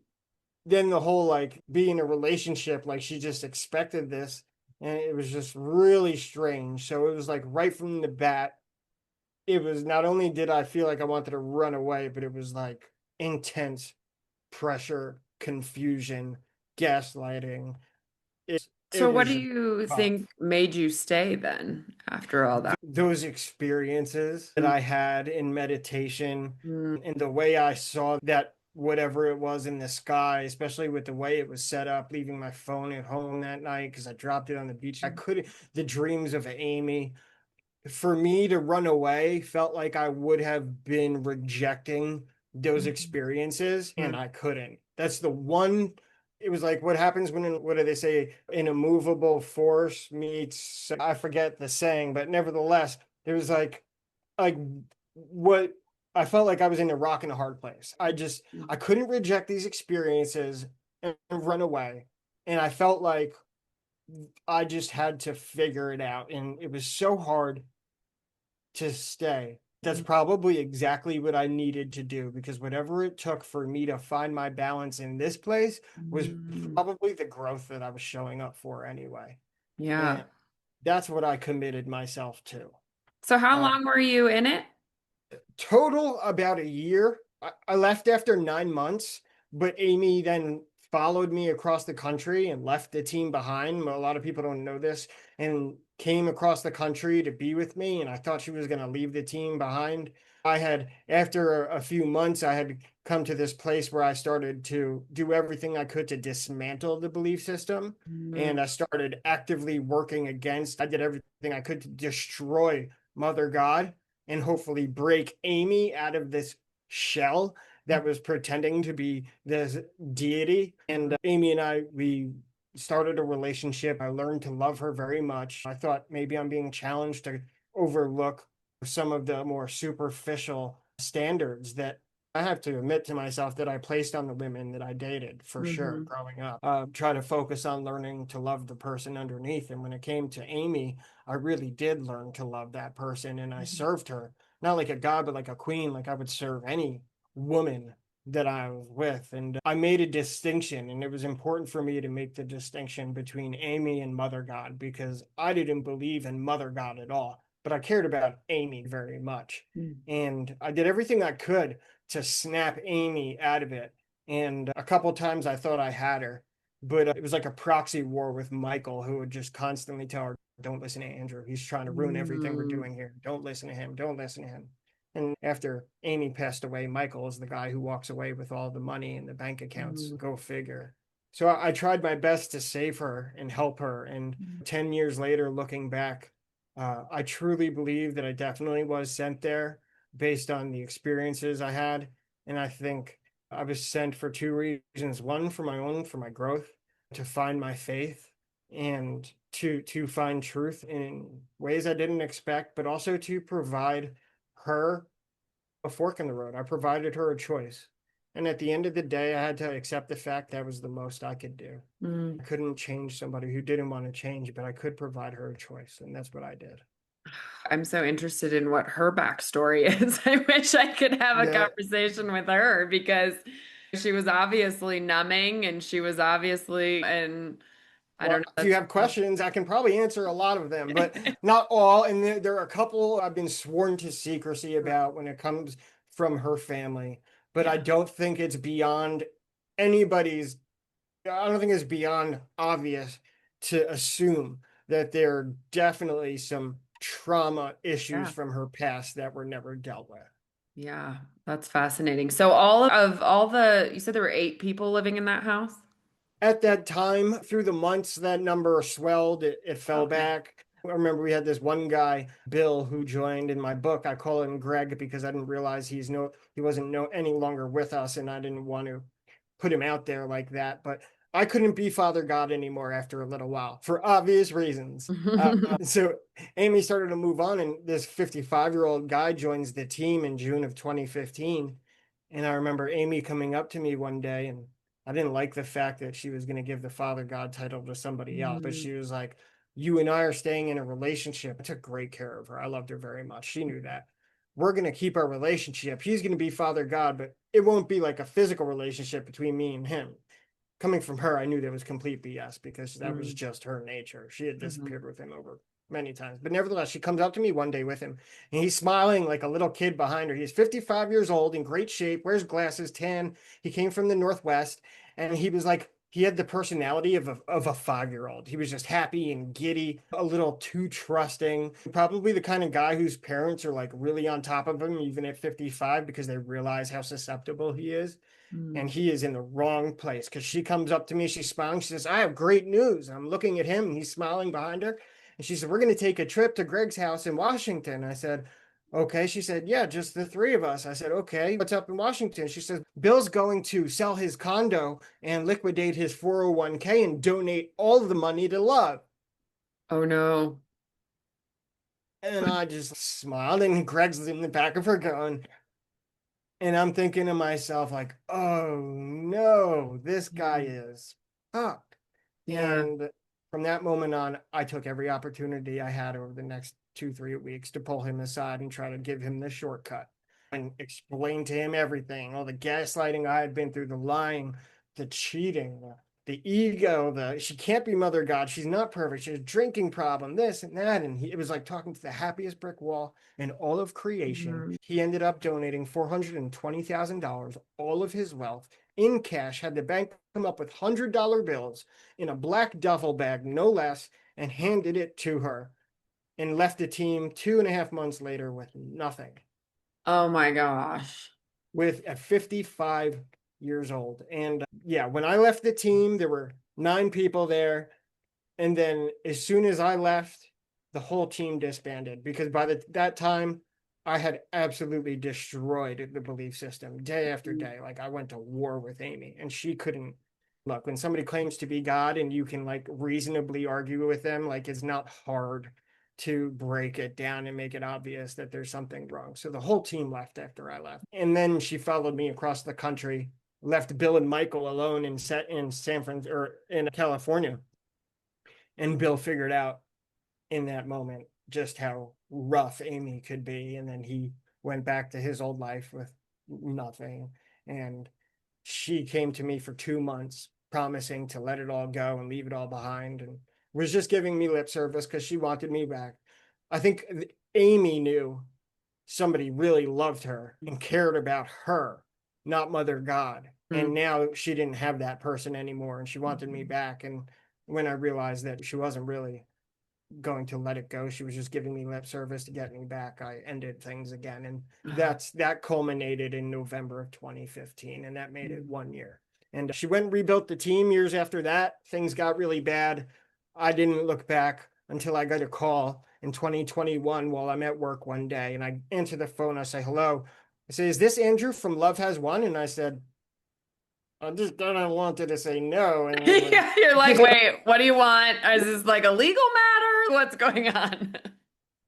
then the whole like being a relationship, like she just expected this. And it was just really strange. So it was like right from the bat, it was not only did I feel like I wanted to run away, but it was like intense pressure, confusion, gaslighting. It so what was do just you tough. think made you stay then after all that? Those experiences that Mm, I had in meditation mm, and the way I saw that whatever it was in the sky, especially with the way it was set up, leaving my phone at home that night because I dropped it on the beach. I couldn't, the dreams of Amy, for me to run away felt like I would have been rejecting those experiences and mm, I couldn't. That's the one. It was like what happens when, what do they say, an immovable force meets, I forget the saying, but nevertheless, it was like what I felt like I was in a rock and a hard place. mm. I couldn't reject these experiences and run away. And I felt like I just had to figure it out. And it was so hard to stay. That's probably exactly what I needed to do because whatever it took for me to find my balance in this place was Mm. probably the growth that I was showing up for anyway. Yeah. And that's what I committed myself to. So how Uh, long were you in it? Total about a year. I left after 9 months, but Amy then followed me across the country and left the team behind. A lot of people don't know this, and came across the country to be with me. And I thought she was going to leave the team behind. I had, after a few months, I had come to this place where I started to do everything I could to dismantle the belief system. Mm, And I started actively working against, I did everything I could to destroy Mother God and hopefully break Amy out of this shell that was pretending to be this deity. And Amy and I, we started a relationship. I learned to love her very much. I thought maybe I'm being challenged to overlook some of the more superficial standards that I have to admit to myself that I placed on the women that I dated for sure mhm, growing up. Try to focus on learning to love the person underneath. And when it came to Amy, I really did learn to love that person and I mhm, served her, not like a god, but like a queen, like I would serve any woman that I was with. And I made a distinction, and it was important for me to make the distinction between Amy and Mother God because I didn't believe in Mother God at all, but I cared about Amy very much. mm, And I did everything I could to snap Amy out of it. And a couple times I thought I had her, but it was like a proxy war with Michael, who would just constantly tell her, don't listen to Andrew. He's trying to ruin everything we're mm, doing here. Don't listen to him. Don't listen to him. And after Amy passed away, Michael is the guy who walks away with all the money in the bank accounts. mm, Go figure. So I tried my best to save her and help her. And mm, 10 years later, looking back, I truly believe that I definitely was sent there based on the experiences I had. And I think I was sent for two reasons. One, for my own, for my growth, to find my faith and to find truth in ways I didn't expect, but also to provide her a fork in the road. I provided her a choice. And at the end of the day, I had to accept the fact that was the most I could do. mm. I couldn't change somebody who didn't want to change, but I could provide her a choice. And that's what I did. I'm so interested in what her backstory is. I wish I could have a Yeah. conversation with her because she was obviously numbing and she was obviously, and I don't Well, know, if you that's have questions, I can probably answer a lot of them, but not all. And there are a couple I've been sworn to secrecy about when it comes from her family, but I yeah. don't think it's beyond anybody's, I don't think it's beyond obvious to assume that there are definitely some trauma issues Yeah. from her past that were never dealt with. Yeah. That's fascinating. So you said there were 8 people living in that house? At that time, through the months, that number swelled, it fell Okay. back. I remember we had this one guy, Bill, who joined in my book. I call him Greg because I didn't realize he wasn't any longer with us, and I didn't want to put him out there like that. But I couldn't be Father God anymore after a little while for obvious reasons. So Amy started to move on, and this 55-year-old guy joins the team in June of 2015. And I remember Amy coming up to me one day, and I didn't like the fact that she was going to give the Father God title to somebody else, but Mm, she was like, you and I are staying in a relationship. I took great care of her. I loved her very much. She knew that. We're going to keep our relationship. He's going to be Father God, but it won't be like a physical relationship between me and him. Coming from her, I knew that was complete BS because that was mm, just her nature. She had mhm, disappeared with him over many times. But nevertheless, she comes up to me one day with him and he's smiling like a little kid behind her. He's 55 years old, in great shape, wears glasses, tan. He came from the Northwest and he was like, he had the personality of a 5-year-old. He was just happy and giddy, a little too trusting. Probably the kind of guy whose parents are like really on top of him, even at 55, because they realize how susceptible he is, mm, and he is in the wrong place because she comes up to me, she's smiling, she says, I have great news. I'm looking at him and he's smiling behind her, and she said, we're going to take a trip to Greg's house in Washington. I said, okay. She said, yeah, just the three of us. I said, okay, what's up in Washington? She says, Bill's going to sell his condo and liquidate his 401k and donate all of the money to love. oh no. And I just smiled, and Greg's in the back of her going, and I'm thinking to myself, like, oh no, this guy Mm, is fucked. yeah. And from that moment on, I took every opportunity I had over the next 2, 3 weeks to pull him aside and try to give him the shortcut and explain to him everything, all the gaslighting I had been through, the lying, the cheating, the ego, she can't be mother God. She's not perfect. She has a drinking problem, this and that. And it was like talking to the happiest brick wall in all of creation. Mhm. He ended up donating $420,000, all of his wealth in cash, had the bank come up with $100 bills in a black duffel bag, no less, and handed it to her and left the team 2.5 months later with nothing, Oh my gosh. with at 55 years old. And yeah, when I left the team, there were 9 people there. And then as soon as I left, the whole team disbanded because by that time, I had absolutely destroyed the belief system day after day. Like I went to war with Amy, and she couldn't look. When somebody claims to be God and you can like reasonably argue with them, like it's not hard to break it down and make it obvious that there's something wrong. So the whole team left after I left. And then she followed me across the country, left Bill and Michael alone in San Francisco or in California. And Bill figured out in that moment just how rough Amy could be. And then he went back to his old life with nothing. And she came to me for 2 months, promising to let it all go and leave it all behind, and was just giving me lip service because she wanted me back. I think Amy knew somebody really loved her and cared about her, not Mother God. And now she didn't have that person anymore, and she wanted me back. And when I realized that she wasn't really going to let it go, she was just giving me lip service to get me back, I ended things again. And that culminated in November of 2015, and that made it 1 year. And she went and rebuilt the team. Years after that, things got really bad. I didn't look back until I got a call in 2021 while I'm at work one day, and I answer the phone. I say, hello. I say, is this Andrew from Love Has Won? And I said, I just don't wanted to say no. And then Yeah, you're like, wait, what do you want? Is this like a legal matter? What's going on?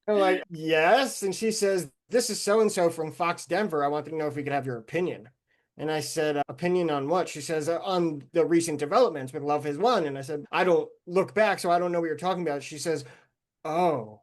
I'm like, yes. And she says, this is so and so from Fox Denver. I want to know if we could have your opinion. And I said, opinion on what? She says, on the recent developments with Love Has Won. And I said, I don't look back, so I don't know what you're talking about. She says, oh,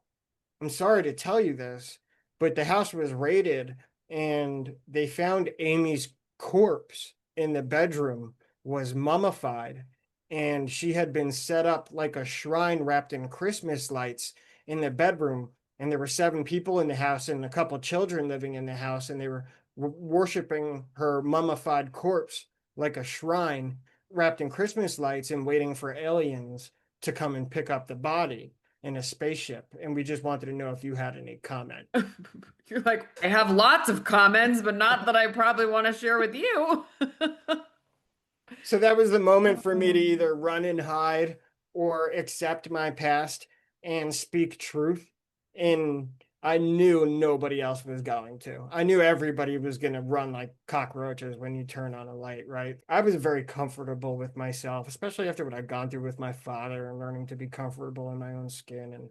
I'm sorry to tell you this, but the house was raided and they found Amy's corpse in the bedroom was mummified, and she had been set up like a shrine wrapped in Christmas lights in the bedroom. And there were 7 people in the house and a couple children living in the house, and they were worshiping her mummified corpse like a shrine wrapped in Christmas lights and waiting for aliens to come and pick up the body in a spaceship. And we just wanted to know if you had any comment. You're like, I have lots of comments, but not that I probably want to share with you. So that was the moment for me to either run and hide or accept my past and speak truth. And I knew nobody else was going to. I knew everybody was going to run like cockroaches when you turn on a light, right? I was very comfortable with myself, especially after what I'd gone through with my father and learning to be comfortable in my own skin. And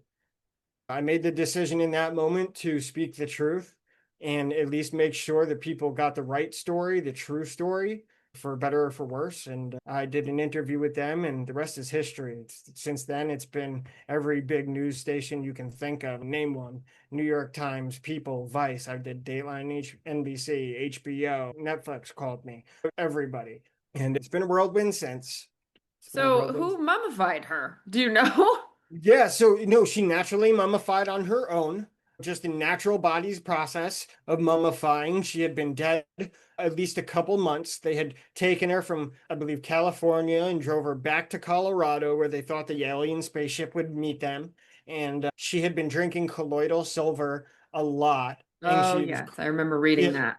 I made the decision in that moment to speak the truth and at least make sure that people got the right story, the true story, for better or for worse. And I did an interview with them, and the rest is history. Since then, it's been every big news station you can think of. Name one: New York Times, People, Vice. I did Dateline, NBC, HBO, Netflix called me, everybody. And it's been a whirlwind since. It's been a So, whirlwind. who mummified her? Do you know? Yeah, so no, she naturally mummified on her own, just a natural body's process of mummifying. She had been dead at least a couple months. They had taken her from, I believe, California and drove her back to Colorado, where they thought the alien spaceship would meet them. And she had been drinking colloidal silver a lot, and Oh, yes, I remember reading she, that.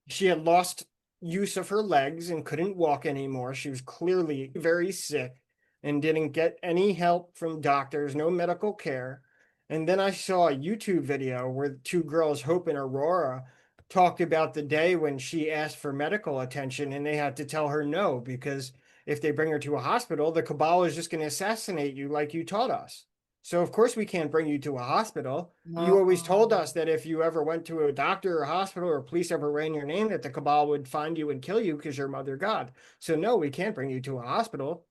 she had lost use of her legs and couldn't walk anymore. She was clearly very sick and didn't get any help from doctors, no medical care. And then I saw a YouTube video where 2 girls, Hope and Aurora, talked about the day when she asked for medical attention and they had to tell her no, because if they bring her to a hospital, the cabal is just going to assassinate you like you taught us. So of course we can't bring you to a hospital. You always told Oh, us that if you ever went to a doctor or a hospital or police ever ran your name, that the cabal would find you and kill you because you're Mother God. So no, we can't bring you to a hospital.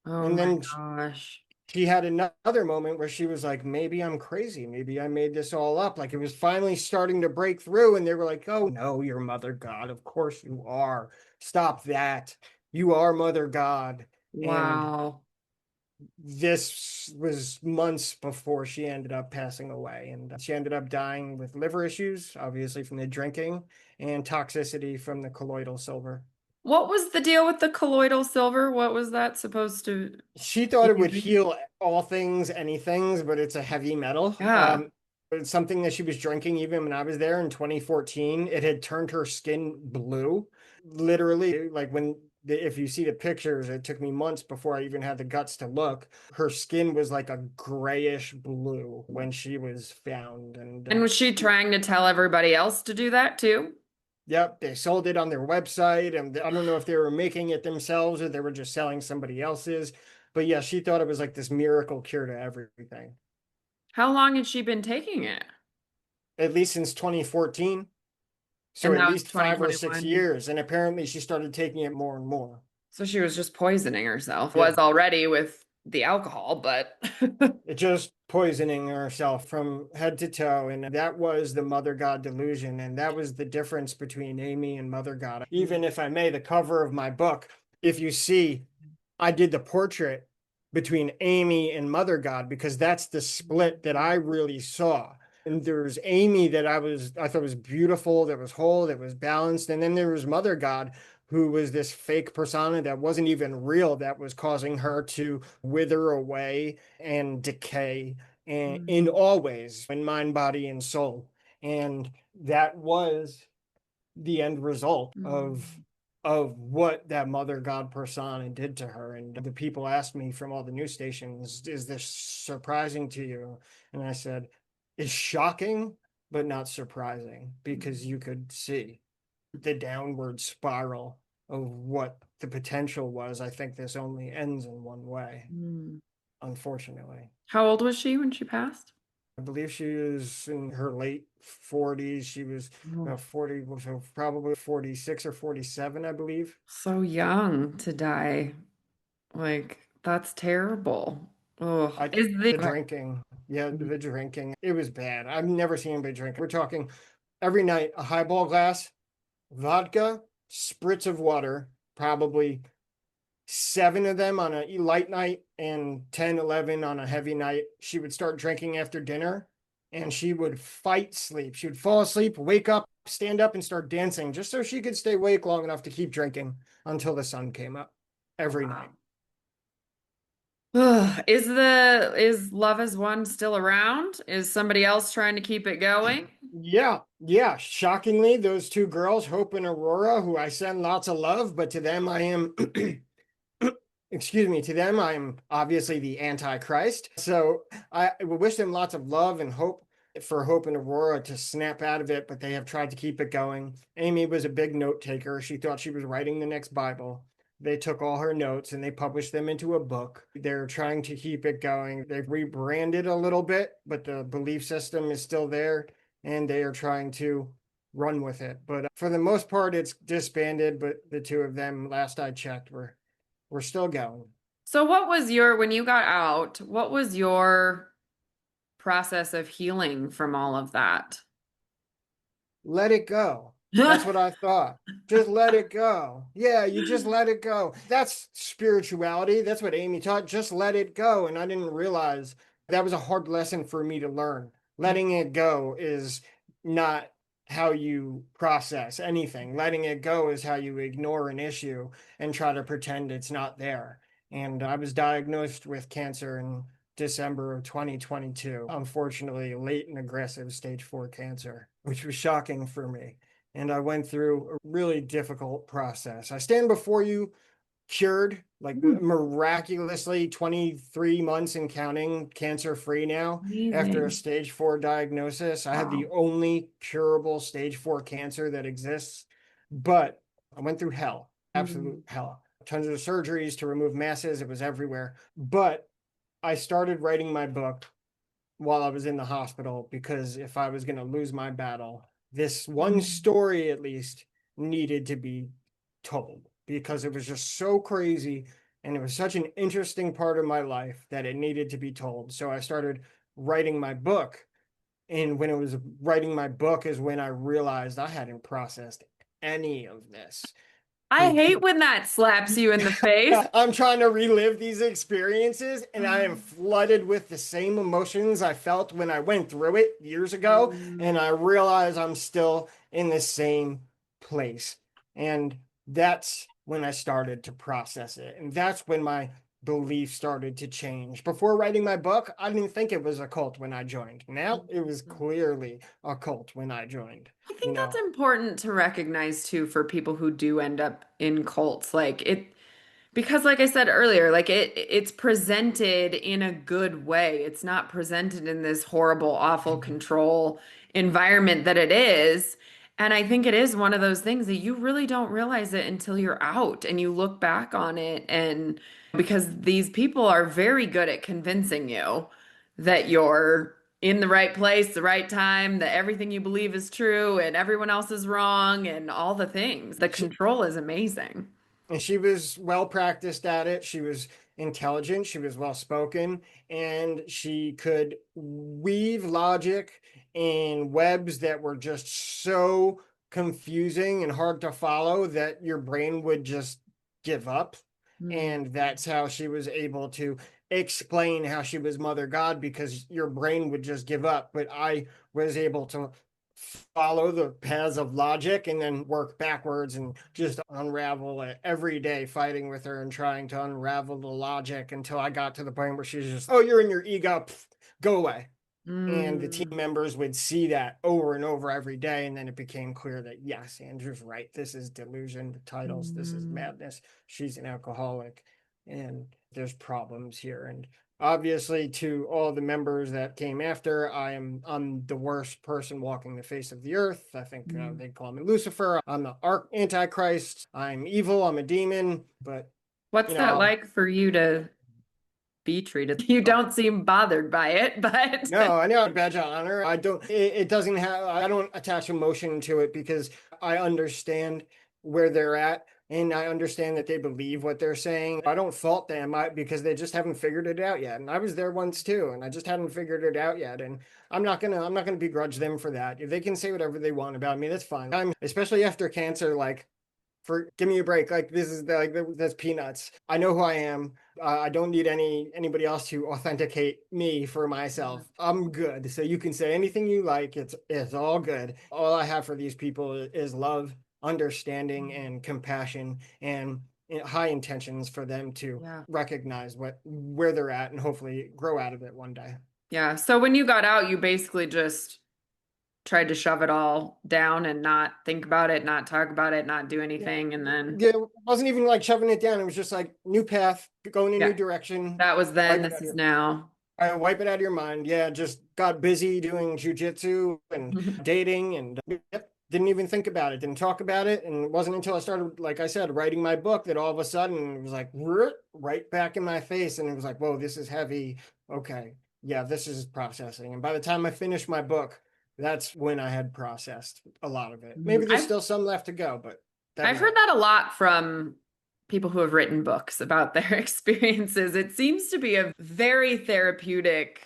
oh And my then gosh. she had another moment where she was like, maybe I'm crazy. Maybe I made this all up. Like it was finally starting to break through. And they were like, oh no, you're Mother God. Of course you are. Stop that. You are Mother God. And Wow. this was months before she ended up passing away. And she ended up dying with liver issues, obviously from the drinking, and toxicity from the colloidal silver. What was the deal with the colloidal silver? What was that supposed to She thought be it would doing? heal all things, anything, but it's a heavy metal. Yeah. It's something that she was drinking even when I was there in 2014. It had turned her skin blue. Literally, like if you see the pictures, it took me months before I even had the guts to look. Her skin was like a grayish blue when she was found. And And was she trying to tell everybody else to do that too? yep, they sold it on their website. And I don't know if they were making it themselves or they were just selling somebody else's. But yeah, she thought it was like this miracle cure to everything, How long had she been taking it? at least since 2014. So And at that was least 5 or 6 2021. years. And apparently she started taking it more and more. So she was just poisoning herself. Was Yeah. already with the alcohol, but It just poisoning herself from head to toe. And that was the Mother God delusion. And that was the difference between Amy and Mother God. Even if I may, the cover of my book, if you see, I did the portrait between Amy and Mother God because that's the split that I really saw. And there's Amy that I thought was beautiful, that was whole, that was balanced. And then there was Mother God, who was this fake persona that wasn't even real, that was causing her to wither away and decay and in Mm, all ways, in mind, body, and soul. And that was the end result mm, of what that Mother God persona did to her. And the people asked me from all the news stations, is this surprising to you? And I said, it's shocking, but not surprising because you could see the downward spiral of what the potential was. I think this only ends in one way, mm. unfortunately. How old was she when she passed? I believe she was in her late 40s. She was Oh, 40, so probably 46 or 47, I believe. so young to die. Like, that's terrible. Oh, I is the the drinking, yeah, the drinking, it was bad. I've never seen anybody drink. We're talking every night a highball glass, vodka, spritz of water, probably seven of them on a light night and 10, 11 on a heavy night. She would start drinking after dinner and she would fight sleep. She would fall asleep, wake up, stand up, and start dancing just so she could stay awake long enough to keep drinking until the sun came up every night. wow. Ugh, is Love as One still around? Is somebody else trying to keep it going? Yeah, yeah. Shockingly, those two girls, Hope and Aurora, who I send lots of love, but to them I am excuse me, to them, I'm obviously the Antichrist. So I would wish them lots of love and hope for Hope and Aurora to snap out of it, but they have tried to keep it going. Amy was a big note taker. She thought she was writing the next Bible. They took all her notes and they published them into a book. They're trying to keep it going. They've rebranded a little bit, but the belief system is still there and they are trying to run with it. But for the most part, it's disbanded. But the two of them, last I checked, we're still going. So when you got out, what was your process of healing from all of that? Let it go. That's what I thought. Just let it go. Yeah, you just let it go. That's spirituality. That's what Amy taught. Just let it go. And I didn't realize that was a hard lesson for me to learn. Letting it go is not how you process anything. Letting it go is how you ignore an issue and try to pretend it's not there. And I was diagnosed with cancer in December of 2022. Unfortunately, late and aggressive stage 4 cancer, which was shocking for me. And I went through a really difficult process. I stand before you cured, like miraculously 23 months and counting, cancer free now after a Amazing. stage 4 diagnosis. I had the Wow. only curable stage 4 cancer that exists, but I went through hell, absolute Mm. hell. Tons of surgeries to remove masses, it was everywhere. But I started writing my book while I was in the hospital because if I was going to lose my battle, this one Mm. story at least needed to be told because it was just so crazy and it was such an interesting part of my life that it needed to be told. So I started writing my book. And when it was writing my book is when I realized I hadn't processed any of this. I hate when that slaps you in the face. I'm trying to relive these experiences, and I am Mm. flooded with the same emotions I felt when I went through it years ago, and I realize I'm still in the same place. And that's when I started to process it. And that's when my belief started to change. Before writing my book, I didn't think it was a cult when I joined. Now it was clearly a cult when I joined, I you think that's know. important to recognize too for people who do end up in cults. Like it, because like I said earlier, like it's presented in a good way. It's not presented in this horrible, awful control environment that it is. And I think it is one of those things that you really don't realize it until you're out and you look back on it. And because these people are very good at convincing you that you're in the right place, the right time, that everything you believe is true and everyone else is wrong and all the things. The control is amazing. And she was well practiced at it. She was intelligent, she was well spoken, and she could weave logic in webs that were just so confusing and hard to follow that your brain would just give up. Mm. And that's how she was able to explain how she was Mother God, because your brain would just give up. But I was able to follow the paths of logic and then work backwards and just unravel it every day, fighting with her and trying to unravel the logic until I got to the point where she's just, oh, you're in your ego, pff, go away. And the team Mm. members would see that over and over every day. And then it became clear that, yes, Andrew's right. This is delusion, the titles, this is Mm. madness. She's an alcoholic and there's problems here. And obviously, to all the members that came after, I'm the worst person walking the face of the earth. I think Mm. they call me Lucifer. I'm the Antichrist. I'm evil. I'm a demon. But What's you that know, like for you to be treated? You oh, don't seem bothered by it, but no, I know a badge of honor. I don't. It doesn't have. I don't attach emotion to it because I understand where they're at, and I understand that they believe what they're saying. I don't fault them because they just haven't figured it out yet. And I was there once too, and I just hadn't figured it out yet. And I'm not gonna begrudge them for that. If they can say whatever they want about me, that's fine. I'm especially after cancer, like for give me a break. Like this is like that's peanuts. I know who I am. I don't need anybody else to authenticate me for yeah. myself. I'm good. So you can say anything you like. It's all good. All I have for these people is love, understanding, and compassion, and high intentions for them to Yeah. recognize what where they're at and hopefully grow out of it one day. Yeah. So when you got out, you basically just tried to shove it all down and not think about it, not talk about it, not do Yeah, anything. And then, yeah, it wasn't even like shoving it down. It was just like new path, going a new yeah, direction. that was then, Wipe it this out of is your now. I wipe it out of your mind. Yeah, just got busy doing jujitsu and dating and yep, didn't even think about it, didn't talk about it. And it wasn't until I started, like I said, writing my book that all of a sudden it was like right back in my face. And it was like, whoa, this is heavy. Okay. Yeah, this is processing. And by the time I finished my book, that's when I had processed a lot of it. Mhm. Maybe there's still some left to go, but that I've was heard it. that a lot from people who have written books about their experiences. It seems to be a very therapeutic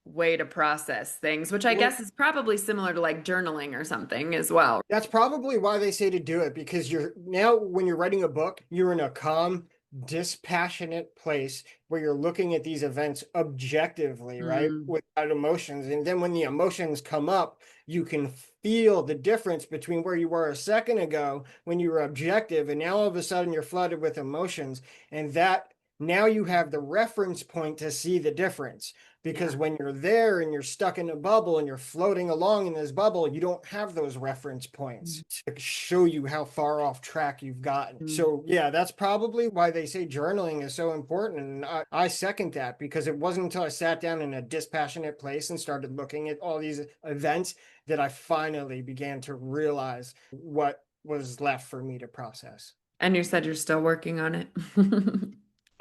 way to process things, which I Well, guess is probably similar to like journaling or something as well. that's probably why they say to do it, because you're now when you're writing a book, you're in a calm, dispassionate place where you're looking at these events objectively, right? Mm. Without emotions. And then when the emotions come up, you can feel the difference between where you were a second ago when you were objective, and now all of a sudden you're flooded with emotions. And that now you have the reference point to see the difference. Yeah. Because when you're there and you're stuck in a bubble and you're floating along in this bubble, you don't have those reference points to show you how far off track you've gotten. Mm. So, yeah, that's probably why they say journaling is so important. And I second that, because it wasn't until I sat down in a dispassionate place and started looking at all these events that I finally began to realize what was left for me to process. And you said you're still working on it.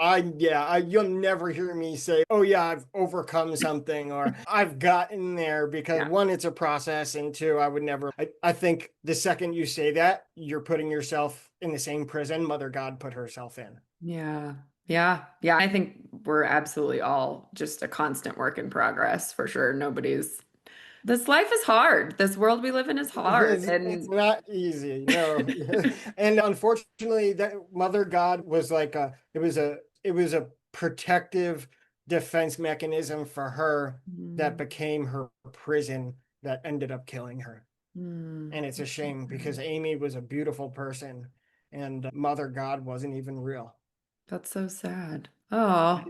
You'll never hear me say, "Oh yeah, I've overcome something," or "I've gotten there," because Yeah. one, it's a process, and two, I would never. I think the second you say that, you're putting yourself in the same prison Mother God put herself in. Yeah. Yeah. Yeah. I think we're absolutely all just a constant work in progress for sure. Nobody's This life is hard. This world we live in is hard. It's And not easy, no. And unfortunately, that Mother God was like it was a protective defense mechanism for her that mm, became her prison that ended up killing her. mm, And it's a shame because Amy was a beautiful person and Mother God wasn't even real. that's so sad. Oh.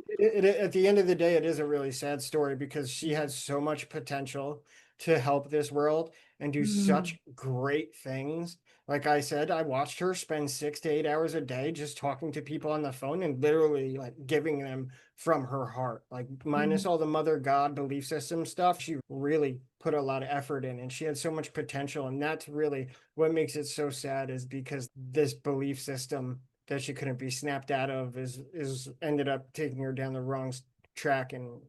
At the end of the day, it is a really sad story because she has so much potential to help this world and do Mm, such great things. Like I said, I watched her spend 6 to 8 hours a day just talking to people on the phone and literally like giving them from her heart. Like minus mm, all the mother God belief system stuff, she really put a lot of effort in and she had so much potential. And that's really what makes it so sad is because this belief system that she couldn't be snapped out of is ended up taking her down the wrong track and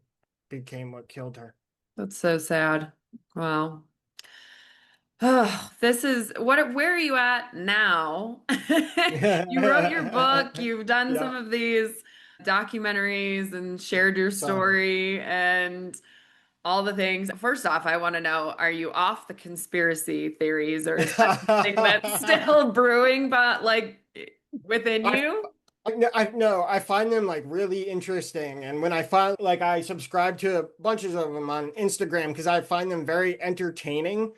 became what killed her. that's so sad. Wow. Oh, this is where are you at now? You wrote your book, you've done Yeah, some of these documentaries and shared your sorry. story and all the things. First off, I want to know, are you off the conspiracy theories or is that something that's still brewing but like within I you? I no, I find them like really interesting. And when I find like I subscribe to bunches of them on Instagram because I find them very entertaining.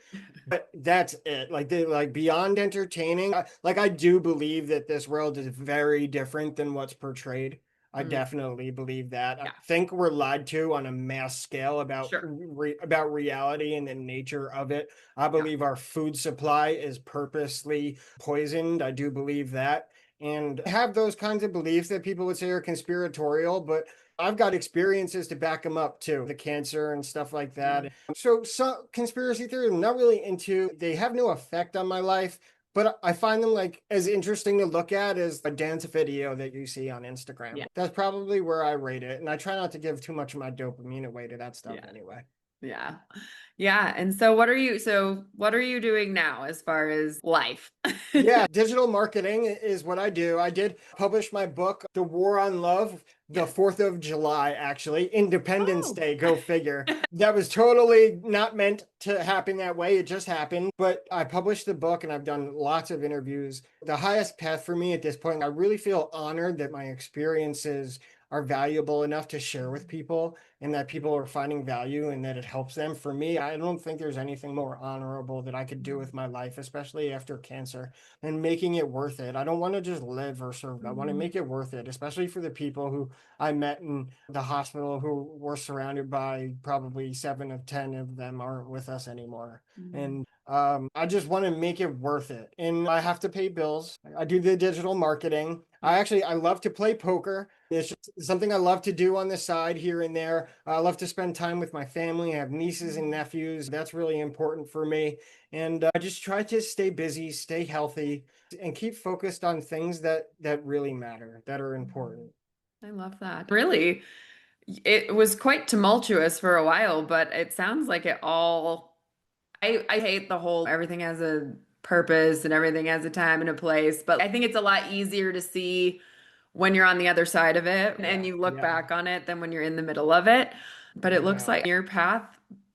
But that's it. Like they like beyond entertaining. Like I do believe that this world is very different than what's portrayed. I Mm, definitely believe that. I yeah, think we're lied to on a mass scale sure. about reality and the nature of it. I Yeah. believe our food supply is purposely poisoned. I do believe that. And I have those kinds of beliefs that people would say are conspiratorial, but I've got experiences to back them up too, the cancer and stuff like Mm, that. So conspiracy theory, I'm not really into. They have no effect on my life, but I find them like as interesting to look at as a dance video that you see on Instagram. yeah. That's probably where I rate it, and I try not to give too much of my dopamine away to that stuff Yeah. anyway. Yeah. Yeah. And so what are you doing now as far as life? Yeah, digital marketing is what I do. I did publish my book, The War on Love, the Yes. 4th of July, actually, Independence Oh. Day, go figure. That was totally not meant to happen that way. It just happened. But I published the book and I've done lots of interviews. The highest path for me at this point, I really feel honored that my experiences are valuable enough to share with people and that people are finding value and that it helps them. For me, I don't think there's anything more honorable that I could do with my life, especially after cancer and making it worth it. I don't want to just live or serve. I want to Mhm. make it worth it, especially for the people who I met in the hospital who were surrounded by probably 7 of 10 of them aren't with us anymore. Mhm. And I just want to make it worth it. And I have to pay bills. I do the digital marketing. Yeah. I love to play poker. It's just something I love to do on the side here and there. I love to spend time with my family. I have nieces and nephews. That's really important for me. And I just try to stay busy, stay healthy, and keep focused on things that really matter, that are important. I love that. Really, it was quite tumultuous for a while, but it sounds like it all I hate the whole everything has a purpose and everything has a time and a place, but I think it's a lot easier to see when you're on the other side of it and Yeah, you look yeah, back on it than when you're in the middle of it. But it looks yeah. like your path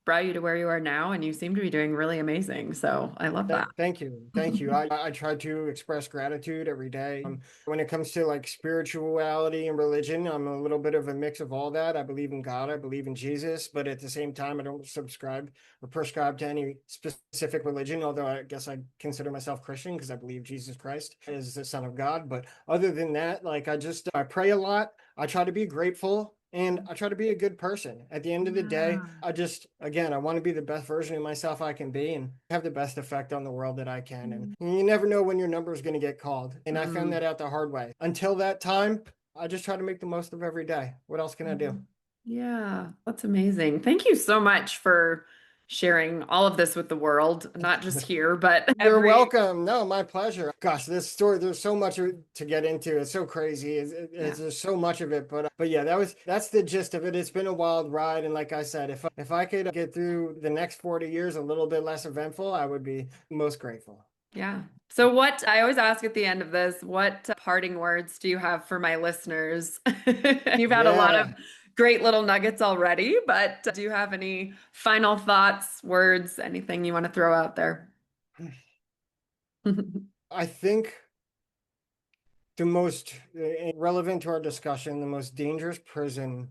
brought you to where you are now, and you seem to be doing really amazing. So I love that. Thank you. Thank you. I try to express gratitude every day. When it comes to like spirituality and religion, I'm a little bit of a mix of all that. I believe in God, I believe in Jesus, but at the same time, I don't subscribe or prescribe to any specific religion, although I guess I consider myself Christian because I believe Jesus Christ is the Son of God. But other than that, like I pray a lot. I try to be grateful and I try to be a good person. At the end of the day, Yeah. again, I want to be the best version of myself I can be and have the best effect on the world that I can. And Mm. you never know when your number is going to get called. And I found Mm. that out the hard way. Until that time, I just try to make the most of every day. What else can I do? Mhm. Yeah, that's amazing. Thank you so much for sharing all of this with the world, not just here, but You're every, welcome. No, my pleasure. Gosh, this story, there's so much to get into. It's so crazy. yeah. There's so much of it. But yeah, that's the gist of it. It's been a wild ride. And like I said, if I could get through the next 40 years a little bit less eventful, I would be most grateful. Yeah. So what I always ask at the end of this, what parting words do you have for my listeners? You've had a lot of Yeah. great little nuggets already, but do you have any final thoughts, words, anything you want to throw out there? I think the most relevant to our discussion, the most dangerous prison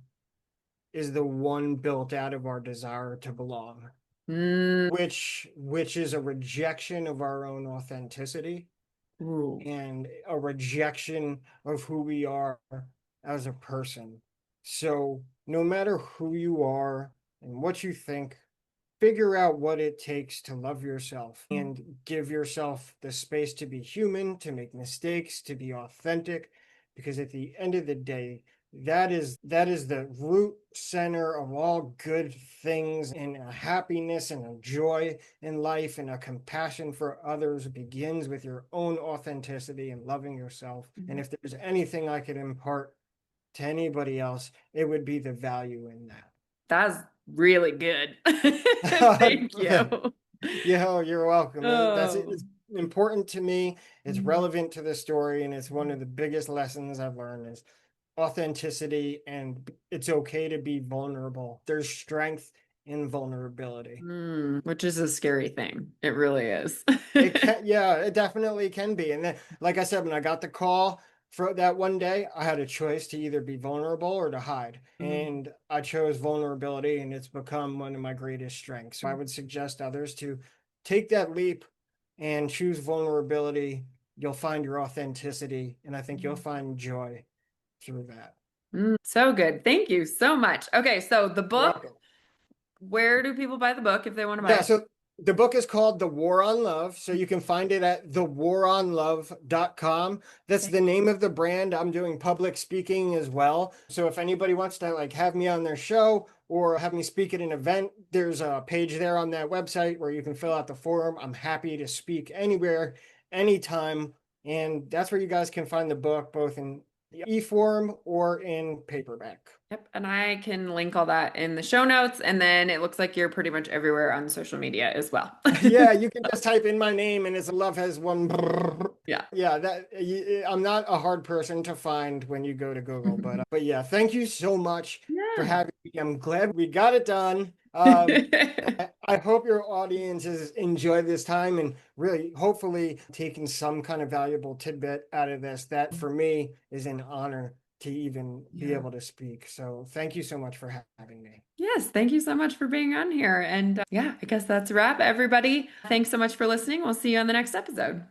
is the one built out of our desire to belong, Mm, which is a rejection of our own authenticity ooh. and a rejection of who we are as a person. So no matter who you are and what you think, figure out what it takes to love yourself and give yourself the space to be human, to make mistakes, to be authentic, because at the end of the day, that is the root center of all good things, and a happiness and a joy in life and a compassion for others begins with your own authenticity and loving yourself. And if there's anything I could impart to anybody else, it would be the value in that. That's really good. Thank you. Yeah, you're welcome. That's it. Oh. It's important to me. It's Mm. relevant to the story, and it's one of the biggest lessons I've learned is authenticity, and it's okay to be vulnerable. There's strength in vulnerability. Which is a scary thing. It really is. It can, yeah, it definitely can be. And then, like I said, when I got the call for that one day, I had a choice to either be vulnerable or to hide. Mm. And I chose vulnerability, and it's become one of my greatest strengths. So I would suggest others to take that leap and choose vulnerability. You'll find your authenticity, and I think you'll find joy through that. So good. Thank you so much. Okay, so the You're book, welcome. where do people buy the book if they want to buy Yeah, it? so the book is called The War on Love. So you can find it at thewaronlove.com. That's the name of the brand. I'm doing public speaking as well. So if anybody wants to like have me on their show or have me speak at an event, there's a page there on that website where you can fill out the form. I'm happy to speak anywhere, anytime. And that's where you guys can find the book, both in the e-form or in paperback. Yep, and I can link all that in the show notes, and then it looks like you're pretty much everywhere on social media as well. Yeah, you can just type in my name and it's love has one. Yeah. Yeah, I'm not a hard person to find when you go to Google, but yeah, thank you so much for Yeah. having me. I'm glad we got it done. I hope your audiences enjoy this time and really, hopefully, taking some kind of valuable tidbit out of this. That for me is an honor to even be Yeah. able to speak. So thank you so much for having me. Yes, thank you so much for being on here. And yeah, I guess that's a wrap, everybody. Thanks so much for listening. We'll see you on the next episode.